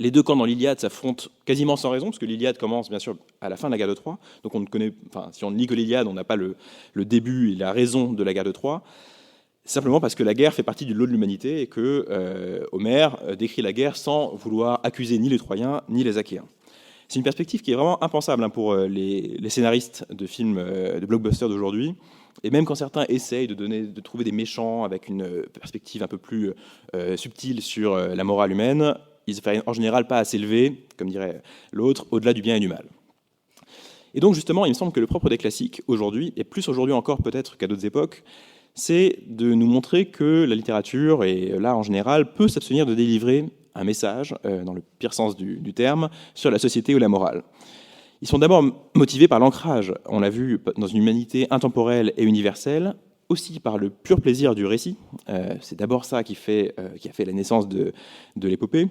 Les deux camps dans l'Iliade s'affrontent quasiment sans raison, parce que l'Iliade commence bien sûr à la fin de la guerre de Troie. Donc on ne connaît, si on ne lit que l'Iliade, on n'a pas le début et la raison de la guerre de Troie. Simplement parce que la guerre fait partie du lot de l'humanité et que Homère décrit la guerre sans vouloir accuser ni les Troyens ni les Achéens. C'est une perspective qui est vraiment impensable pour les scénaristes de films de blockbusters d'aujourd'hui. Et même quand certains essayent de trouver des méchants avec une perspective un peu plus subtile sur la morale humaine, ils ne font en général pas à s'élever, comme dirait l'autre, au-delà du bien et du mal. Et donc justement, il me semble que le propre des classiques aujourd'hui, et plus aujourd'hui encore peut-être qu'à d'autres époques, c'est de nous montrer que la littérature, et l'art en général, peut s'abstenir de délivrer un message, dans le pire sens du terme, sur la société ou la morale. Ils sont d'abord motivés par l'ancrage, on l'a vu, dans une humanité intemporelle et universelle, aussi par le pur plaisir du récit. C'est d'abord ça qui a fait la naissance de l'épopée,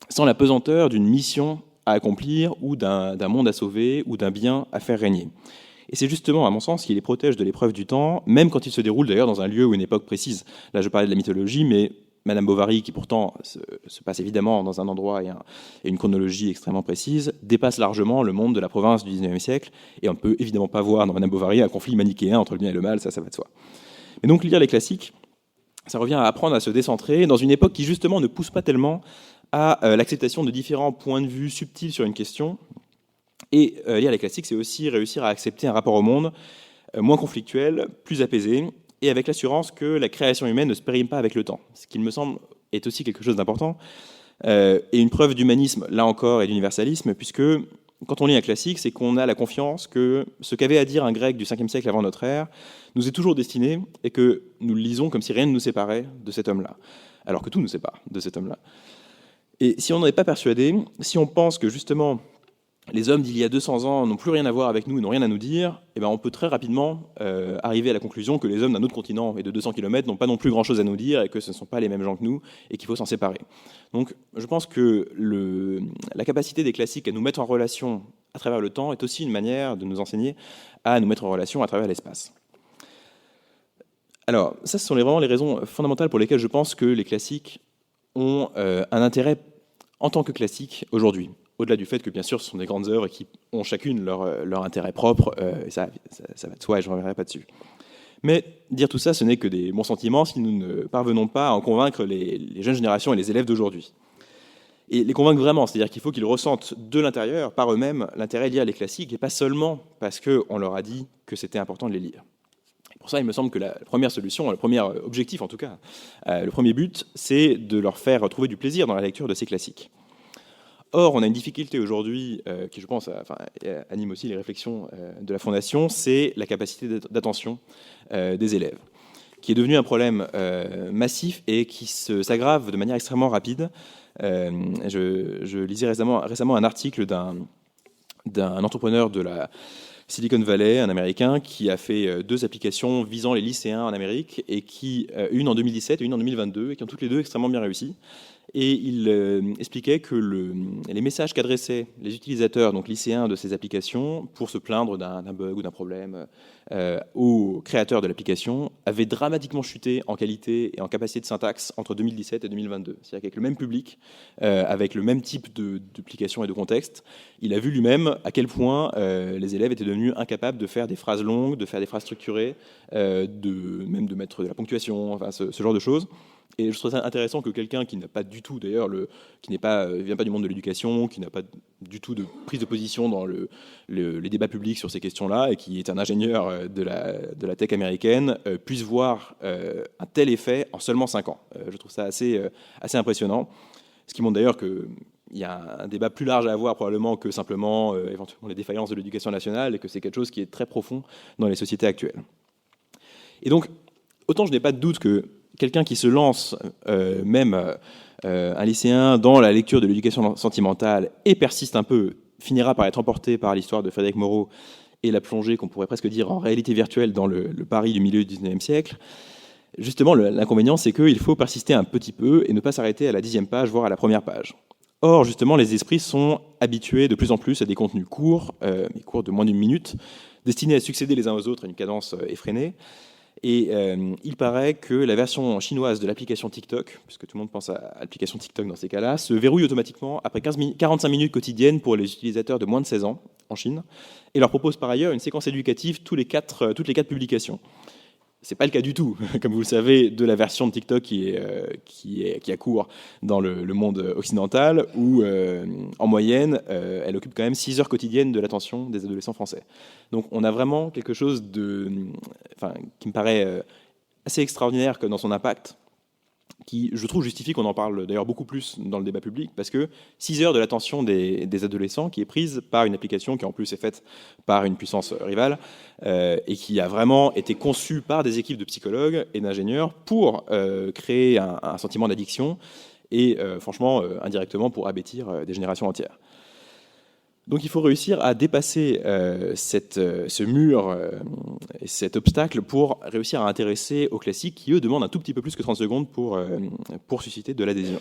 sans la pesanteur d'une mission à accomplir ou d'un monde à sauver ou d'un bien à faire régner. Et c'est justement, à mon sens, qui les protège de l'épreuve du temps, même quand il se déroule d'ailleurs dans un lieu ou une époque précise. Là, je parlais de la mythologie, mais Madame Bovary, qui pourtant se passe évidemment dans un endroit et une chronologie extrêmement précise, dépasse largement le monde de la province du XIXe siècle, et on ne peut évidemment pas voir dans Madame Bovary un conflit manichéen entre le bien et le mal, ça va de soi. Mais donc lire les classiques, ça revient à apprendre à se décentrer dans une époque qui justement ne pousse pas tellement à l'acceptation de différents points de vue subtils sur une question. Et lire les classiques, c'est aussi réussir à accepter un rapport au monde moins conflictuel, plus apaisé, et avec l'assurance que la création humaine ne se périme pas avec le temps, ce qui me semble est aussi quelque chose d'important, et une preuve d'humanisme, là encore, et d'universalisme, puisque quand on lit un classique, c'est qu'on a la confiance que ce qu'avait à dire un grec du 5e siècle avant notre ère nous est toujours destiné, et que nous le lisons comme si rien ne nous séparait de cet homme-là, alors que tout nous sépare de cet homme-là. Et si on n'en est pas persuadé, si on pense que justement les hommes d'il y a 200 ans n'ont plus rien à voir avec nous, n'ont rien à nous dire, eh ben on peut très rapidement arriver à la conclusion que les hommes d'un autre continent et de 200 km n'ont pas non plus grand-chose à nous dire et que ce ne sont pas les mêmes gens que nous et qu'il faut s'en séparer. Donc je pense que la capacité des classiques à nous mettre en relation à travers le temps est aussi une manière de nous enseigner à nous mettre en relation à travers l'espace. Alors ça, ce sont vraiment les raisons fondamentales pour lesquelles je pense que les classiques ont un intérêt en tant que classiques aujourd'hui. Au-delà du fait que, bien sûr, ce sont des grandes œuvres qui ont chacune leur intérêt propre, et ça va de soi et je ne reviendrai pas dessus. Mais dire tout ça, ce n'est que des bons sentiments si nous ne parvenons pas à en convaincre les jeunes générations et les élèves d'aujourd'hui. Et les convaincre vraiment, c'est-à-dire qu'il faut qu'ils ressentent de l'intérieur, par eux-mêmes, l'intérêt de lire les classiques, et pas seulement parce qu'on leur a dit que c'était important de les lire. Et pour ça, il me semble que la première solution, le premier objectif en tout cas, le premier but, c'est de leur faire trouver du plaisir dans la lecture de ces classiques. Or, on a une difficulté aujourd'hui qui, je pense, anime aussi les réflexions de la Fondation, c'est la capacité d'attention des élèves, qui est devenu un problème massif et qui s'aggrave de manière extrêmement rapide. Je lisais récemment un article d'un entrepreneur de la Silicon Valley, un Américain, qui a fait 2 applications visant les lycéens en Amérique, et une en 2017 et une en 2022, et qui ont toutes les 2 extrêmement bien réussi. Et il expliquait que les messages qu'adressaient les utilisateurs, donc lycéens de ces applications, pour se plaindre d'un bug ou d'un problème aux créateurs de l'application, avaient dramatiquement chuté en qualité et en capacité de syntaxe entre 2017 et 2022. C'est-à-dire qu'avec le même public, avec le même type d'application et de contexte, il a vu lui-même à quel point les élèves étaient devenus incapables de faire des phrases longues, de faire des phrases structurées, même de mettre de la ponctuation, enfin ce genre de choses. Et je trouve ça intéressant que quelqu'un qui n'a pas du tout, d'ailleurs, qui vient pas du monde de l'éducation, qui n'a pas du tout de prise de position dans les débats publics sur ces questions-là, et qui est un ingénieur de la tech américaine, puisse voir un tel effet en seulement 5 ans. Je trouve ça assez impressionnant. Ce qui montre d'ailleurs qu'il y a un débat plus large à avoir probablement que simplement éventuellement les défaillances de l'éducation nationale, et que c'est quelque chose qui est très profond dans les sociétés actuelles. Et donc, autant je n'ai pas de doute que quelqu'un qui se lance, un lycéen, dans la lecture de l'éducation sentimentale et persiste un peu, finira par être emporté par l'histoire de Frédéric Moreau et la plongée, qu'on pourrait presque dire, en réalité virtuelle dans le Paris du milieu du XIXe siècle. Justement, l'inconvénient, c'est qu'il faut persister un petit peu et ne pas s'arrêter à la 10e page, voire à la première page. Or, justement, les esprits sont habitués de plus en plus à des contenus courts, mais courts de moins d'une minute, destinés à succéder les uns aux autres à une cadence effrénée. Et il paraît que la version chinoise de l'application TikTok, puisque tout le monde pense à l'application TikTok dans ces cas-là, se verrouille automatiquement après 45 minutes quotidiennes pour les utilisateurs de moins de 16 ans en Chine, et leur propose par ailleurs une séquence éducative toutes les 4 publications. C'est pas le cas du tout, comme vous le savez, de la version de TikTok qui a cours dans le monde occidental, où en moyenne, elle occupe quand même 6 heures quotidiennes de l'attention des adolescents français. Donc on a vraiment quelque chose qui me paraît assez extraordinaire que dans son impact, qui, je trouve, justifie qu'on en parle d'ailleurs beaucoup plus dans le débat public, parce que 6 heures de l'attention des adolescents qui est prise par une application qui en plus est faite par une puissance rivale et qui a vraiment été conçue par des équipes de psychologues et d'ingénieurs pour créer un sentiment d'addiction et franchement indirectement pour abêtir des générations entières. Donc il faut réussir à dépasser ce mur et cet obstacle pour réussir à intéresser aux classiques qui, eux, demandent un tout petit peu plus que 30 secondes pour susciter de l'adhésion.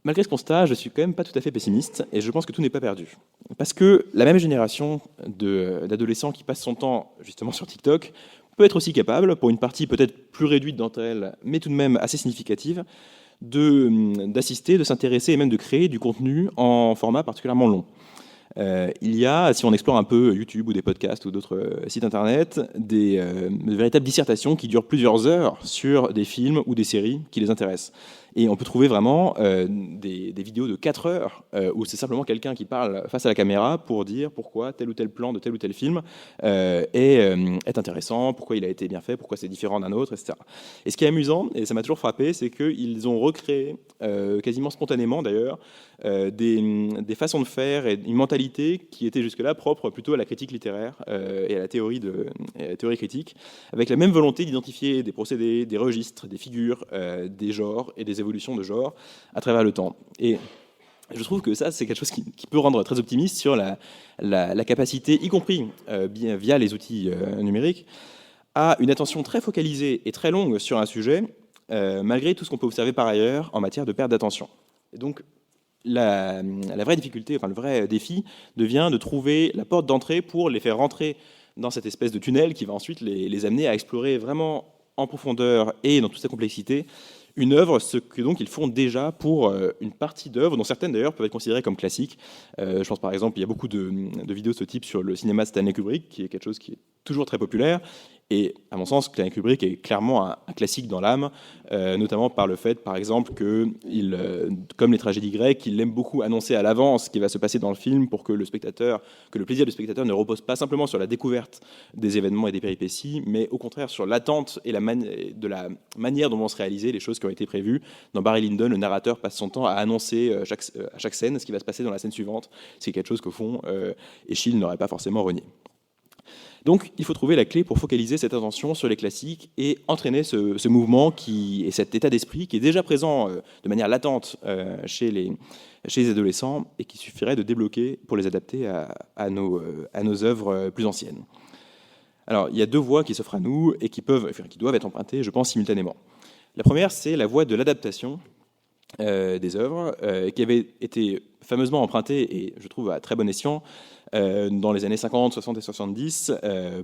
Malgré ce constat, je suis quand même pas tout à fait pessimiste et je pense que tout n'est pas perdu. Parce que la même génération d'adolescents qui passent son temps justement sur TikTok peut être aussi capable, pour une partie peut-être plus réduite d'entre elles, mais tout de même assez significative, d'assister, de s'intéresser et même de créer du contenu en format particulièrement long. Il y a, si on explore un peu YouTube ou des podcasts ou d'autres sites internet, de véritables dissertations qui durent plusieurs heures sur des films ou des séries qui les intéressent. Et on peut trouver vraiment des vidéos de 4 heures où c'est simplement quelqu'un qui parle face à la caméra pour dire pourquoi tel ou tel plan de tel ou tel film est intéressant, pourquoi il a été bien fait, pourquoi c'est différent d'un autre, etc. Et ce qui est amusant, et ça m'a toujours frappé, c'est qu'ils ont recréé, quasiment spontanément d'ailleurs, des façons de faire et une mentalité qui était jusque-là propre plutôt à la critique littéraire et à la théorie critique, avec la même volonté d'identifier des procédés, des registres, des figures, des genres et des évolutions de genre à travers le temps. Et je trouve que ça, c'est quelque chose qui peut rendre très optimiste sur la capacité, y compris via les outils numériques, à une attention très focalisée et très longue sur un sujet, malgré tout ce qu'on peut observer par ailleurs en matière de perte d'attention. Et donc, la vraie difficulté, le vrai défi devient de trouver la porte d'entrée pour les faire rentrer dans cette espèce de tunnel qui va ensuite les amener à explorer vraiment en profondeur et dans toute sa complexité une œuvre, ce que donc ils font déjà pour une partie d'œuvres, dont certaines d'ailleurs peuvent être considérées comme classiques. Je pense par exemple, il y a beaucoup de vidéos de ce type sur le cinéma de Stanley Kubrick, qui est quelque chose qui est toujours très populaire. Et à mon sens, Stanley Kubrick est clairement un classique dans l'âme, notamment par le fait, par exemple, que, comme les tragédies grecques, il aime beaucoup annoncer à l'avance ce qui va se passer dans le film pour que le plaisir du spectateur ne repose pas simplement sur la découverte des événements et des péripéties, mais au contraire sur l'attente et de la manière dont vont se réaliser les choses qui ont été prévues. Dans Barry Lyndon, le narrateur passe son temps à annoncer à chaque scène ce qui va se passer dans la scène suivante. C'est quelque chose qu'au fond, Eschyle n'aurait pas forcément renié. Donc, il faut trouver la clé pour focaliser cette attention sur les classiques et entraîner ce mouvement et cet état d'esprit qui est déjà présent de manière latente chez les adolescents et qui suffirait de débloquer pour les adapter à nos œuvres plus anciennes. Alors, il y a 2 voies qui s'offrent à nous et qui doivent être empruntées, je pense, simultanément. La première, c'est la voie de l'adaptation des œuvres qui avait été fameusement empruntée, et je trouve à très bon escient, dans les années 50, 60 et 70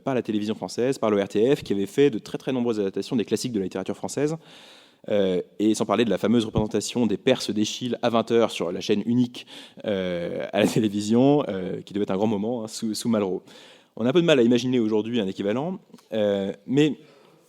par la télévision française, par l'ORTF, qui avait fait de très très nombreuses adaptations des classiques de la littérature française, et sans parler de la fameuse représentation des Perses d'Eschyle à 20h sur la chaîne unique à la télévision, qui devait être un grand moment, sous Malraux. On a un peu de mal à imaginer aujourd'hui un équivalent, mais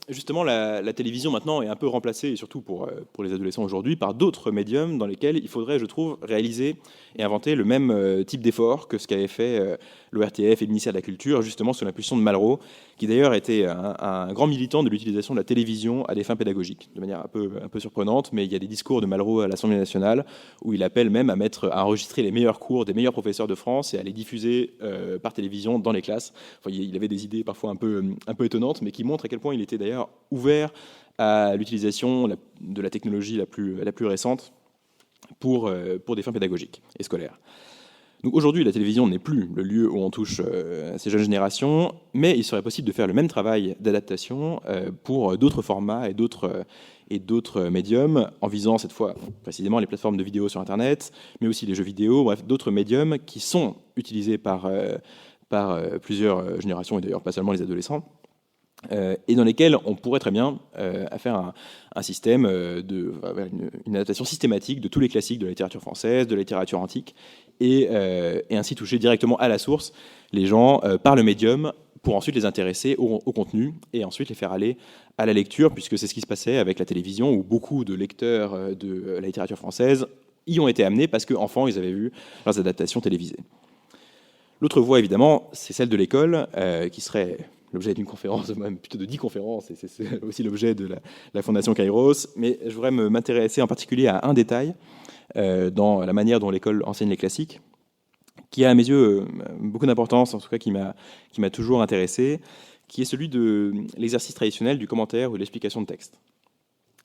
justement, la télévision maintenant est un peu remplacée, et surtout pour les adolescents aujourd'hui, par d'autres médiums dans lesquels il faudrait, je trouve, réaliser et inventer le même type d'effort que ce qu'avait fait l'ORTF et le ministère de la Culture, justement sous l'impulsion de Malraux, qui d'ailleurs était un grand militant de l'utilisation de la télévision à des fins pédagogiques, de manière un peu surprenante, mais il y a des discours de Malraux à l'Assemblée nationale où il appelle même à enregistrer les meilleurs cours des meilleurs professeurs de France et à les diffuser par télévision dans les classes. Enfin, il avait des idées parfois un peu étonnantes, mais qui montrent à quel point il était d'ailleurs ouvert à l'utilisation de la technologie la plus récente pour des fins pédagogiques et scolaires. Donc aujourd'hui, la télévision n'est plus le lieu où on touche ces jeunes générations, mais il serait possible de faire le même travail d'adaptation pour d'autres formats et d'autres médiums, en visant cette fois précisément les plateformes de vidéos sur Internet, mais aussi les jeux vidéo, bref, d'autres médiums qui sont utilisés par plusieurs générations, et d'ailleurs pas seulement les adolescents, et dans lesquels on pourrait très bien faire un système une adaptation systématique de tous les classiques de la littérature française, de la littérature antique, et ainsi toucher directement à la source les gens par le médium pour ensuite les intéresser au contenu et ensuite les faire aller à la lecture, puisque c'est ce qui se passait avec la télévision, où beaucoup de lecteurs de la littérature française y ont été amenés parce qu'enfants, ils avaient vu leurs adaptations télévisées. L'autre voie, évidemment, c'est celle de l'école, qui serait l'objet d'une conférence, même plutôt de 10 conférences, et c'est aussi l'objet de la Fondation Kairos. Mais je voudrais m'intéresser en particulier à un détail dans la manière dont l'école enseigne les classiques, qui a à mes yeux beaucoup d'importance, en tout cas qui m'a toujours intéressé, qui est celui de l'exercice traditionnel du commentaire ou de l'explication de texte.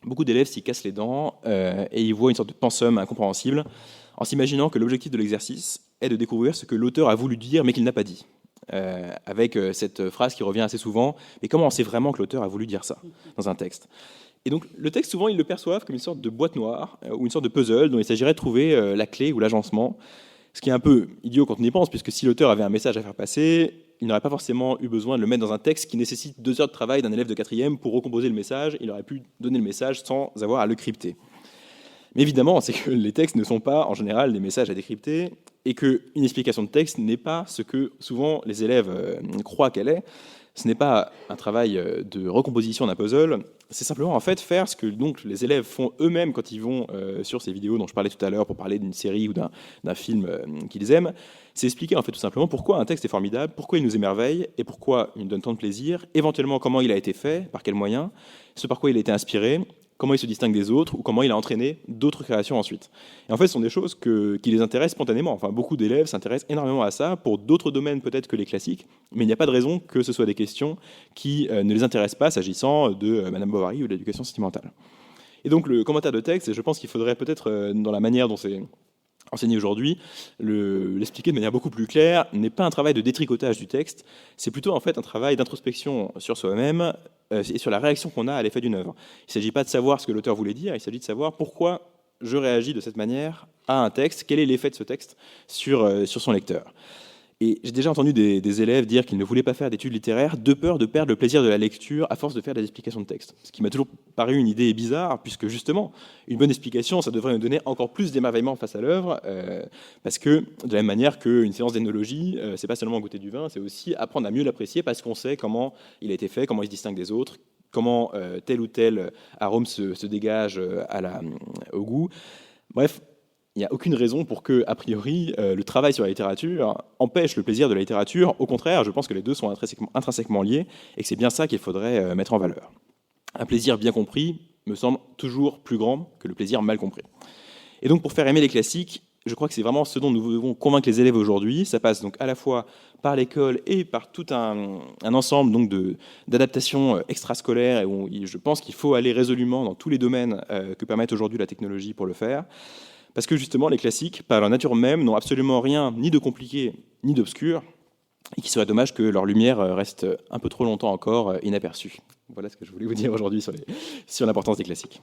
Beaucoup d'élèves s'y cassent les dents et y voient une sorte de pensum incompréhensible en s'imaginant que l'objectif de l'exercice est de découvrir ce que l'auteur a voulu dire mais qu'il n'a pas dit. Avec cette phrase qui revient assez souvent, mais comment on sait vraiment que l'auteur a voulu dire ça dans un texte? Et donc le texte, souvent, ils le perçoivent comme une sorte de boîte noire ou une sorte de puzzle dont il s'agirait de trouver la clé ou l'agencement, ce qui est un peu idiot quand on y pense, puisque si l'auteur avait un message à faire passer, il n'aurait pas forcément eu besoin de le mettre dans un texte qui nécessite 2 heures de travail d'un élève de 4e pour recomposer le message. Il aurait pu donner le message sans avoir à le crypter. Mais évidemment, c'est que les textes ne sont pas, en général, des messages à décrypter, et qu'une explication de texte n'est pas ce que souvent les élèves croient qu'elle est. Ce n'est pas un travail de recomposition d'un puzzle, c'est simplement en fait faire ce que donc les élèves font eux-mêmes quand ils vont sur ces vidéos dont je parlais tout à l'heure pour parler d'une série ou d'un film qu'ils aiment. C'est expliquer en fait tout simplement pourquoi un texte est formidable, pourquoi il nous émerveille et pourquoi il nous donne tant de plaisir, éventuellement comment il a été fait, par quels moyens, ce par quoi il a été inspiré, comment il se distingue des autres ou comment il a entraîné d'autres créations ensuite. Et en fait, ce sont des choses qui les intéressent spontanément. Enfin, beaucoup d'élèves s'intéressent énormément à ça pour d'autres domaines peut-être que les classiques, mais il n'y a pas de raison que ce soit des questions qui ne les intéressent pas s'agissant de Madame Bovary ou de l'éducation sentimentale. Et donc, le commentaire de texte, et je pense qu'il faudrait peut-être, dans la manière dont c'est enseigné aujourd'hui, l'expliquer de manière beaucoup plus claire, n'est pas un travail de détricotage du texte, c'est plutôt en fait un travail d'introspection sur soi-même et sur la réaction qu'on a à l'effet d'une œuvre. Il ne s'agit pas de savoir ce que l'auteur voulait dire, il s'agit de savoir pourquoi je réagis de cette manière à un texte, quel est l'effet de ce texte sur son lecteur. Et j'ai déjà entendu des élèves dire qu'ils ne voulaient pas faire d'études littéraires de peur de perdre le plaisir de la lecture à force de faire des explications de texte. Ce qui m'a toujours paru une idée bizarre, puisque justement, une bonne explication, ça devrait nous donner encore plus d'émerveillement face à l'œuvre, parce que de la même manière qu'une séance d'énologie, c'est pas seulement goûter du vin, c'est aussi apprendre à mieux l'apprécier, parce qu'on sait comment il a été fait, comment il se distingue des autres, comment tel ou tel arôme se dégage au goût. Bref, il n'y a aucune raison pour que, a priori, le travail sur la littérature empêche le plaisir de la littérature. Au contraire, je pense que les deux sont intrinsèquement liés et que c'est bien ça qu'il faudrait mettre en valeur. Un plaisir bien compris me semble toujours plus grand que le plaisir mal compris. Et donc, pour faire aimer les classiques, je crois que c'est vraiment ce dont nous devons convaincre les élèves aujourd'hui. Ça passe donc à la fois par l'école et par tout un ensemble donc d'adaptations extrascolaires, et où je pense qu'il faut aller résolument dans tous les domaines que permettent aujourd'hui la technologie pour le faire. Parce que justement, les classiques, par leur nature même, n'ont absolument rien ni de compliqué ni d'obscur, et qu'il serait dommage que leur lumière reste un peu trop longtemps encore inaperçue. Voilà ce que je voulais vous dire aujourd'hui sur l'importance des classiques.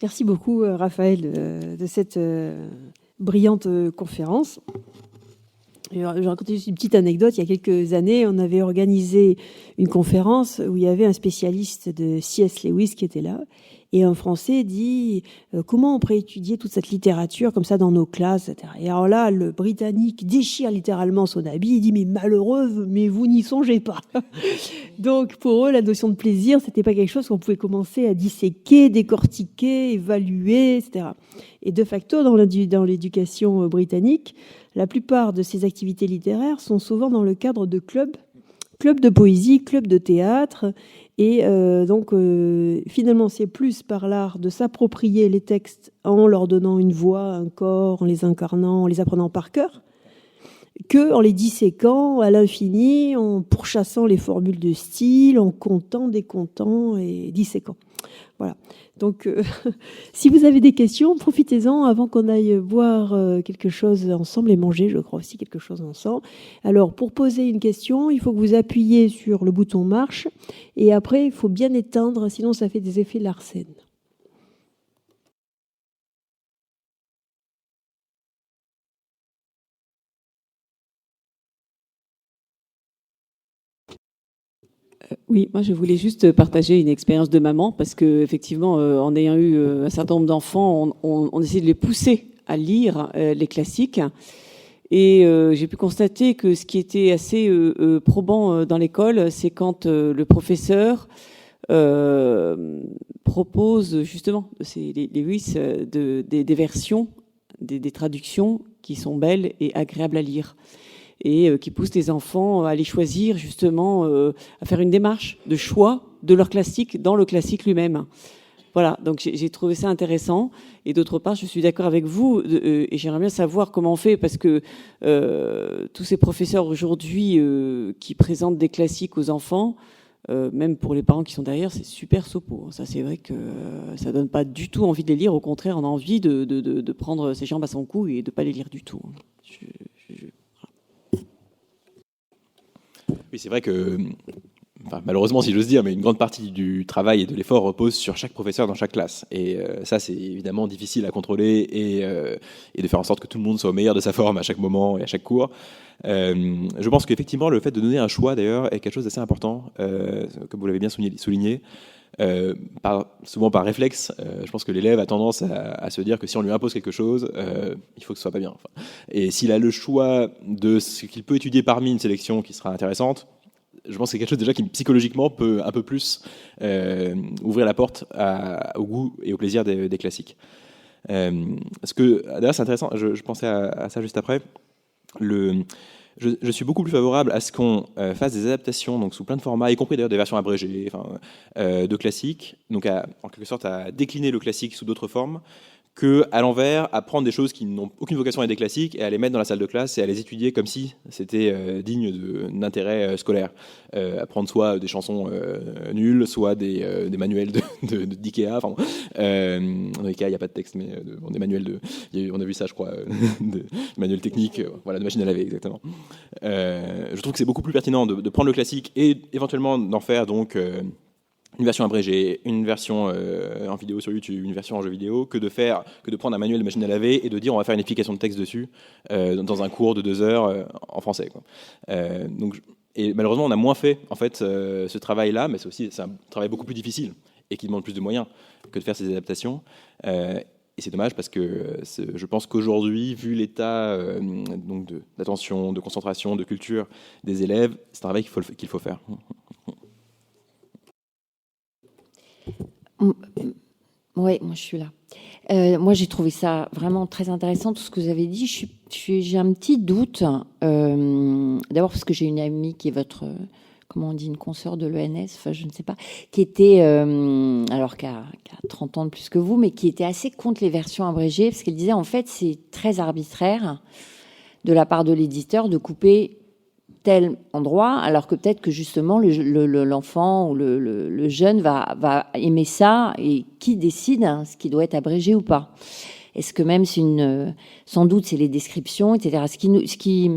Merci beaucoup, Raphaël, de cette brillante conférence. Je vais raconter juste une petite anecdote. Il y a quelques années, on avait organisé une conférence où il y avait un spécialiste de C.S. Lewis qui était là. Et un Français dit comment on pourrait étudier toute cette littérature comme ça dans nos classes, etc. Et alors là, le Britannique déchire littéralement son habit, il dit mais malheureuse, mais vous n'y songez pas. Donc pour eux, la notion de plaisir, c'était pas quelque chose qu'on pouvait commencer à disséquer, décortiquer, évaluer, etc. Et de facto, dans l'éducation britannique, la plupart de ces activités littéraires sont souvent dans le cadre de clubs de poésie, clubs de théâtre. Et donc, finalement, c'est plus par l'art de s'approprier les textes en leur donnant une voix, un corps, en les incarnant, en les apprenant par cœur, que en les disséquant à l'infini, en pourchassant les formules de style, en comptant, décomptant et disséquant. Voilà. Donc, si vous avez des questions, profitez-en avant qu'on aille boire quelque chose ensemble et manger, je crois aussi, quelque chose ensemble. Alors, pour poser une question, il faut que vous appuyiez sur le bouton marche et après, il faut bien éteindre, sinon ça fait des effets Larsen. Oui, moi je voulais juste partager une expérience de maman parce que effectivement, en ayant eu un certain nombre d'enfants, on essaie de les pousser à lire les classiques. Et j'ai pu constater que ce qui était assez probant dans l'école, c'est quand le professeur propose justement les Lewis des versions, des traductions qui sont belles et agréables à lire, et qui poussent les enfants à aller choisir justement, à faire une démarche de choix de leur classique dans le classique lui-même. Voilà, donc j'ai trouvé ça intéressant. Et d'autre part, je suis d'accord avec vous, et j'aimerais bien savoir comment on fait, parce que tous ces professeurs aujourd'hui qui présentent des classiques aux enfants, même pour les parents qui sont derrière, c'est super sopo. Ça, c'est vrai que ça donne pas du tout envie de les lire. Au contraire, on a envie de prendre ses jambes à son cou et de pas les lire du tout. Oui, c'est vrai que, enfin, malheureusement, si j'ose dire, mais une grande partie du travail et de l'effort repose sur chaque professeur dans chaque classe. Et ça, c'est évidemment difficile à contrôler et de faire en sorte que tout le monde soit au meilleur de sa forme à chaque moment et à chaque cours. Je pense qu'effectivement, le fait de donner un choix, d'ailleurs, est quelque chose d'assez important, comme vous l'avez bien souligné. Souvent par réflexe, je pense que l'élève a tendance à se dire que si on lui impose quelque chose, il faut que ce soit pas bien. Enfin, et s'il a le choix de ce qu'il peut étudier parmi une sélection qui sera intéressante, je pense que c'est quelque chose déjà qui psychologiquement peut un peu plus ouvrir la porte au goût et au plaisir des classiques. D'ailleurs, c'est intéressant, je pensais à ça juste après. Je suis beaucoup plus favorable à ce qu'on fasse des adaptations, donc sous plein de formats, y compris d'ailleurs des versions abrégées, de classiques, donc en quelque sorte à décliner le classique sous d'autres formes, qu'à l'envers, à prendre des choses qui n'ont aucune vocation à être des classiques et à les mettre dans la salle de classe et à les étudier comme si c'était digne d'intérêt scolaire. À prendre soit des chansons nulles, soit des manuels d'IKEA. Dans IKEA, il n'y a pas de texte, mais des manuels on a vu ça, je crois, des manuels techniques, voilà, de machine à laver, exactement. Je trouve que c'est beaucoup plus pertinent de prendre le classique et éventuellement d'en faire donc une version abrégée, une version en vidéo sur YouTube, une version en jeu vidéo, que de prendre un manuel de machine à laver et de dire on va faire une explication de texte dessus dans un cours de 2 heures en français, quoi. Et malheureusement, on a moins fait en fait ce travail-là, mais c'est un travail beaucoup plus difficile et qui demande plus de moyens que de faire ces adaptations. Et c'est dommage parce que je pense qu'aujourd'hui, vu l'état d'attention, de concentration, de culture des élèves, c'est un travail qu'il faut faire. Oui, moi je suis là. Moi j'ai trouvé ça vraiment très intéressant tout ce que vous avez dit. J'ai un petit doute. D'abord parce que j'ai une amie qui est comment on dit, une consoeur de l'ENS, enfin je ne sais pas, qui était, alors qui a 30 ans de plus que vous, mais qui était assez contre les versions abrégées, parce qu'elle disait en fait c'est très arbitraire de la part de l'éditeur de couper tel endroit, alors que peut-être que justement l'enfant ou le jeune va aimer ça, et qui décide ce qui doit être abrégé ou pas. Est-ce que même sans doute c'est les descriptions, etc. Ce qui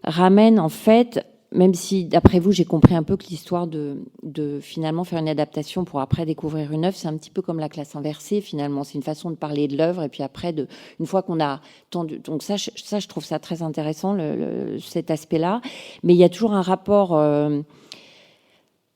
ramène en fait, même si d'après vous j'ai compris un peu que l'histoire de finalement faire une adaptation pour après découvrir une œuvre, c'est un petit peu comme la classe inversée finalement, c'est une façon de parler de l'œuvre et puis après une fois qu'on a donc ça je trouve ça très intéressant cet aspect-là, mais il y a toujours un rapport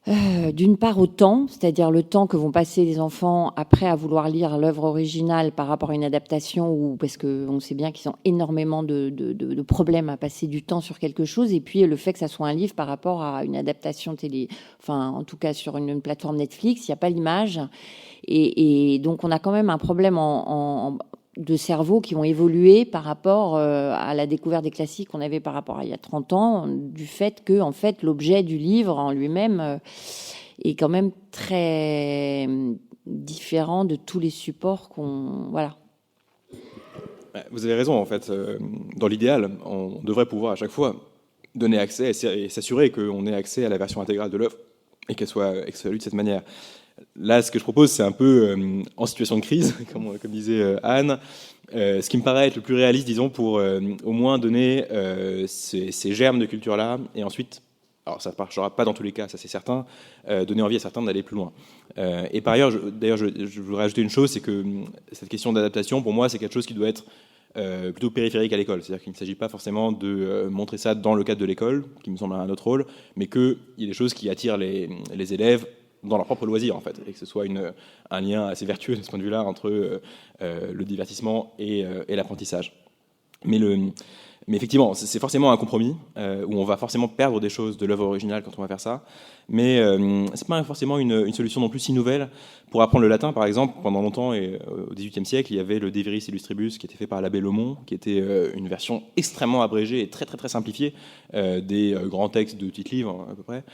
D'une part au temps, c'est-à-dire le temps que vont passer les enfants après à vouloir lire l'œuvre originale par rapport à une adaptation, ou parce qu'on sait bien qu'ils ont énormément de problèmes à passer du temps sur quelque chose, et puis le fait que ça soit un livre par rapport à une adaptation télé, enfin en tout cas sur une plateforme Netflix, il n'y a pas l'image, et donc on a quand même un problème de cerveau qui ont évolué par rapport à la découverte des classiques qu'on avait par rapport à il y a 30 ans, du fait que en fait l'objet du livre en lui-même est quand même très différent de tous les supports voilà. Vous avez raison, en fait. Dans l'idéal, on devrait pouvoir à chaque fois donner accès et s'assurer qu'on ait accès à la version intégrale de l'œuvre et qu'elle soit lue de cette manière. Là, ce que je propose, c'est un peu en situation de crise, comme disait Anne. Ce qui me paraît être le plus réaliste, disons, pour au moins donner ces germes de culture-là, et ensuite, alors ça ne marchera pas dans tous les cas, ça c'est certain, donner envie à certains d'aller plus loin. Et par ailleurs, je voudrais rajouter une chose, c'est que cette question d'adaptation, pour moi, c'est quelque chose qui doit être plutôt périphérique à l'école. C'est-à-dire qu'il ne s'agit pas forcément de montrer ça dans le cadre de l'école, qui me semble un autre rôle, mais qu'il y ait des choses qui attirent les élèves dans leur propre loisir, en fait, et que ce soit un lien assez vertueux de ce point de vue-là entre le divertissement et l'apprentissage. Mais effectivement, c'est forcément un compromis où on va forcément perdre des choses de l'œuvre originale quand on va faire ça. Mais c'est pas forcément une solution non plus si nouvelle. Pour apprendre le latin, par exemple, pendant longtemps et au XVIIIe siècle, il y avait le De Viris Illustribus qui était fait par l'abbé Lomont, qui était une version extrêmement abrégée et très très très simplifiée des grands textes de Tite-Livre à peu près,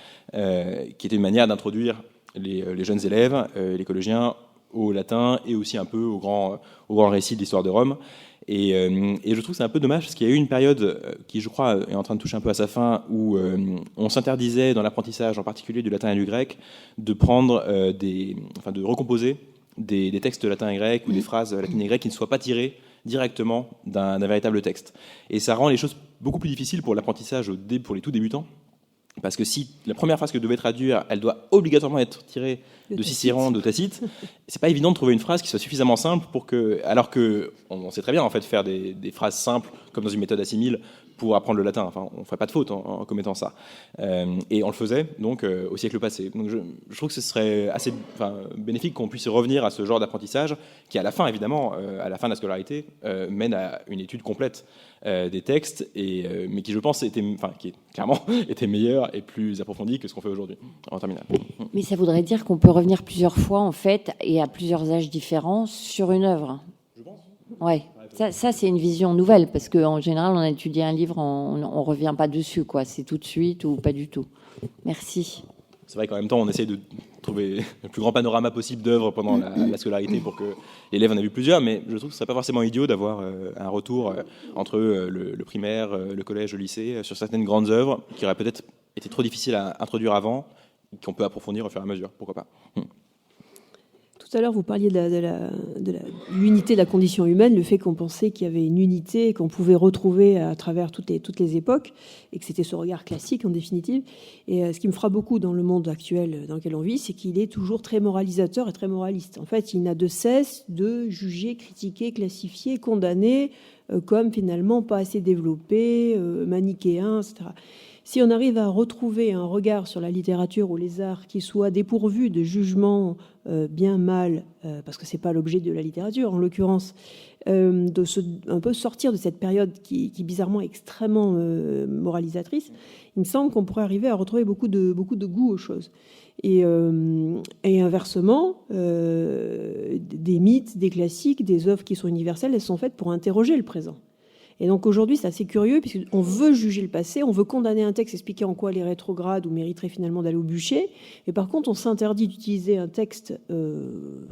qui était une manière d'introduire les jeunes élèves, les collégiens, au latin et aussi un peu au grand récit de l'histoire de Rome. Et je trouve que c'est un peu dommage parce qu'il y a eu une période qui, je crois, est en train de toucher un peu à sa fin, où on s'interdisait dans l'apprentissage, en particulier du latin et du grec, de prendre de recomposer des textes latin et grec ou des phrases latines et grecques qui ne soient pas tirées directement d'un véritable texte. Et ça rend les choses beaucoup plus difficiles pour l'apprentissage pour les tout débutants. Parce que si la première phrase que je devais traduire, elle doit obligatoirement être tirée de Cicéron, de Tacite, c'est pas évident de trouver une phrase qui soit suffisamment simple alors que on sait très bien en fait faire des phrases simples comme dans une méthode assimile pour apprendre le latin. Enfin, on ferait pas de faute en commettant ça. Et on le faisait donc au siècle passé. Donc je trouve que ce serait assez bénéfique qu'on puisse revenir à ce genre d'apprentissage qui, à la fin évidemment, à la fin de la scolarité, mène à une étude complète des textes, mais qui, je pense, qui clairement était meilleur et plus approfondi que ce qu'on fait aujourd'hui en terminale. Mais ça voudrait dire qu'on peut revenir plusieurs fois, en fait, et à plusieurs âges différents sur une œuvre. Je pense. Ouais. Ça, c'est une vision nouvelle, parce qu'en général, on a étudié un livre, on revient pas dessus, quoi. C'est tout de suite ou pas du tout. Merci. C'est vrai qu'en même temps, on essaye de trouver le plus grand panorama possible d'œuvres pendant la scolarité pour que l'élève en ait vu plusieurs, mais je trouve que ce serait pas forcément idiot d'avoir un retour entre le primaire, le collège, le lycée, sur certaines grandes œuvres qui auraient peut-être été trop difficiles à introduire avant, qu'on peut approfondir au fur et à mesure. Pourquoi pas. Tout à l'heure, vous parliez de l'unité de la condition humaine, le fait qu'on pensait qu'il y avait une unité qu'on pouvait retrouver à travers toutes les époques, et que c'était ce regard classique en définitive. Et ce qui me frappe beaucoup dans le monde actuel dans lequel on vit, c'est qu'il est toujours très moralisateur et très moraliste. En fait, il n'a de cesse de juger, critiquer, classifier, condamner comme finalement pas assez développé, manichéen, etc. Si on arrive à retrouver un regard sur la littérature ou les arts qui soit dépourvu de jugement bien mal, parce que c'est pas l'objet de la littérature en l'occurrence, un peu sortir de cette période qui bizarrement est extrêmement moralisatrice, il me semble qu'on pourrait arriver à retrouver beaucoup de goût aux choses. Et inversement, des mythes, des classiques, des œuvres qui sont universelles, elles sont faites pour interroger le présent. Et donc aujourd'hui, c'est assez curieux, puisqu'on veut juger le passé, on veut condamner un texte, expliquer en quoi il est rétrograde ou mériterait finalement d'aller au bûcher. Et par contre, on s'interdit d'utiliser un texte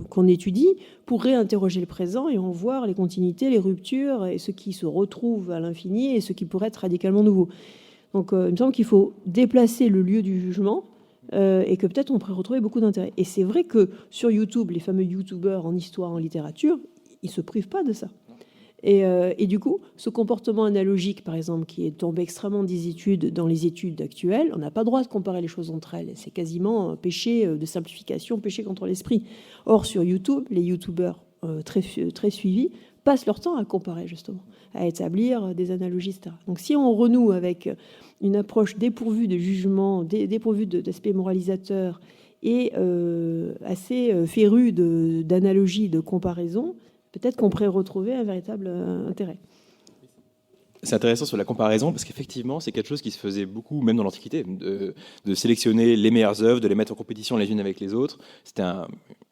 qu'on étudie pour réinterroger le présent et en voir les continuités, les ruptures, et ce qui se retrouve à l'infini et ce qui pourrait être radicalement nouveau. Donc il me semble qu'il faut déplacer le lieu du jugement et que peut-être on pourrait retrouver beaucoup d'intérêt. Et c'est vrai que sur YouTube, les fameux YouTubeurs en histoire, en littérature, ils ne se privent pas de ça. Et du coup, ce comportement analogique, par exemple, qui est tombé extrêmement dans les études actuelles, on n'a pas le droit de comparer les choses entre elles. C'est quasiment un péché de simplification, péché contre l'esprit. Or, sur YouTube, les YouTubeurs très suivis passent leur temps à comparer, justement, à établir des analogies, etc. Donc si on renoue avec une approche dépourvue de jugement, dépourvue d'aspect moralisateur et assez férue d'analogies, de comparaison, peut-être qu'on pourrait retrouver un véritable intérêt. C'est intéressant sur la comparaison parce qu'effectivement, c'est quelque chose qui se faisait beaucoup, même dans l'Antiquité, de sélectionner les meilleures œuvres, de les mettre en compétition les unes avec les autres. C'était un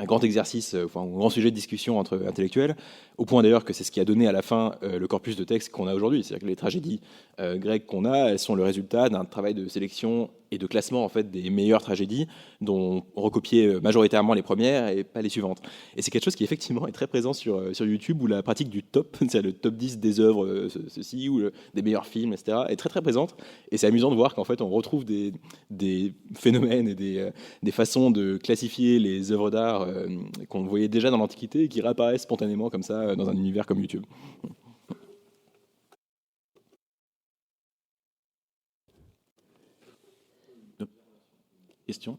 grand exercice, enfin, un grand sujet de discussion entre intellectuels, au point d'ailleurs que c'est ce qui a donné à la fin le corpus de textes qu'on a aujourd'hui. C'est-à-dire que les tragédies grecques qu'on a, elles sont le résultat d'un travail de sélection et de classement en fait des meilleures tragédies, dont on recopiait majoritairement les premières et pas les suivantes. Et c'est quelque chose qui effectivement est très présent sur YouTube, où la pratique du top, c'est le top 10 des œuvres, ceci, ou des meilleurs films, etc., est très très présente. Et c'est amusant de voir qu'en fait on retrouve des phénomènes et des façons de classifier les œuvres d'art qu'on voyait déjà dans l'Antiquité et qui réapparaissent spontanément comme ça dans un univers comme YouTube. Question ?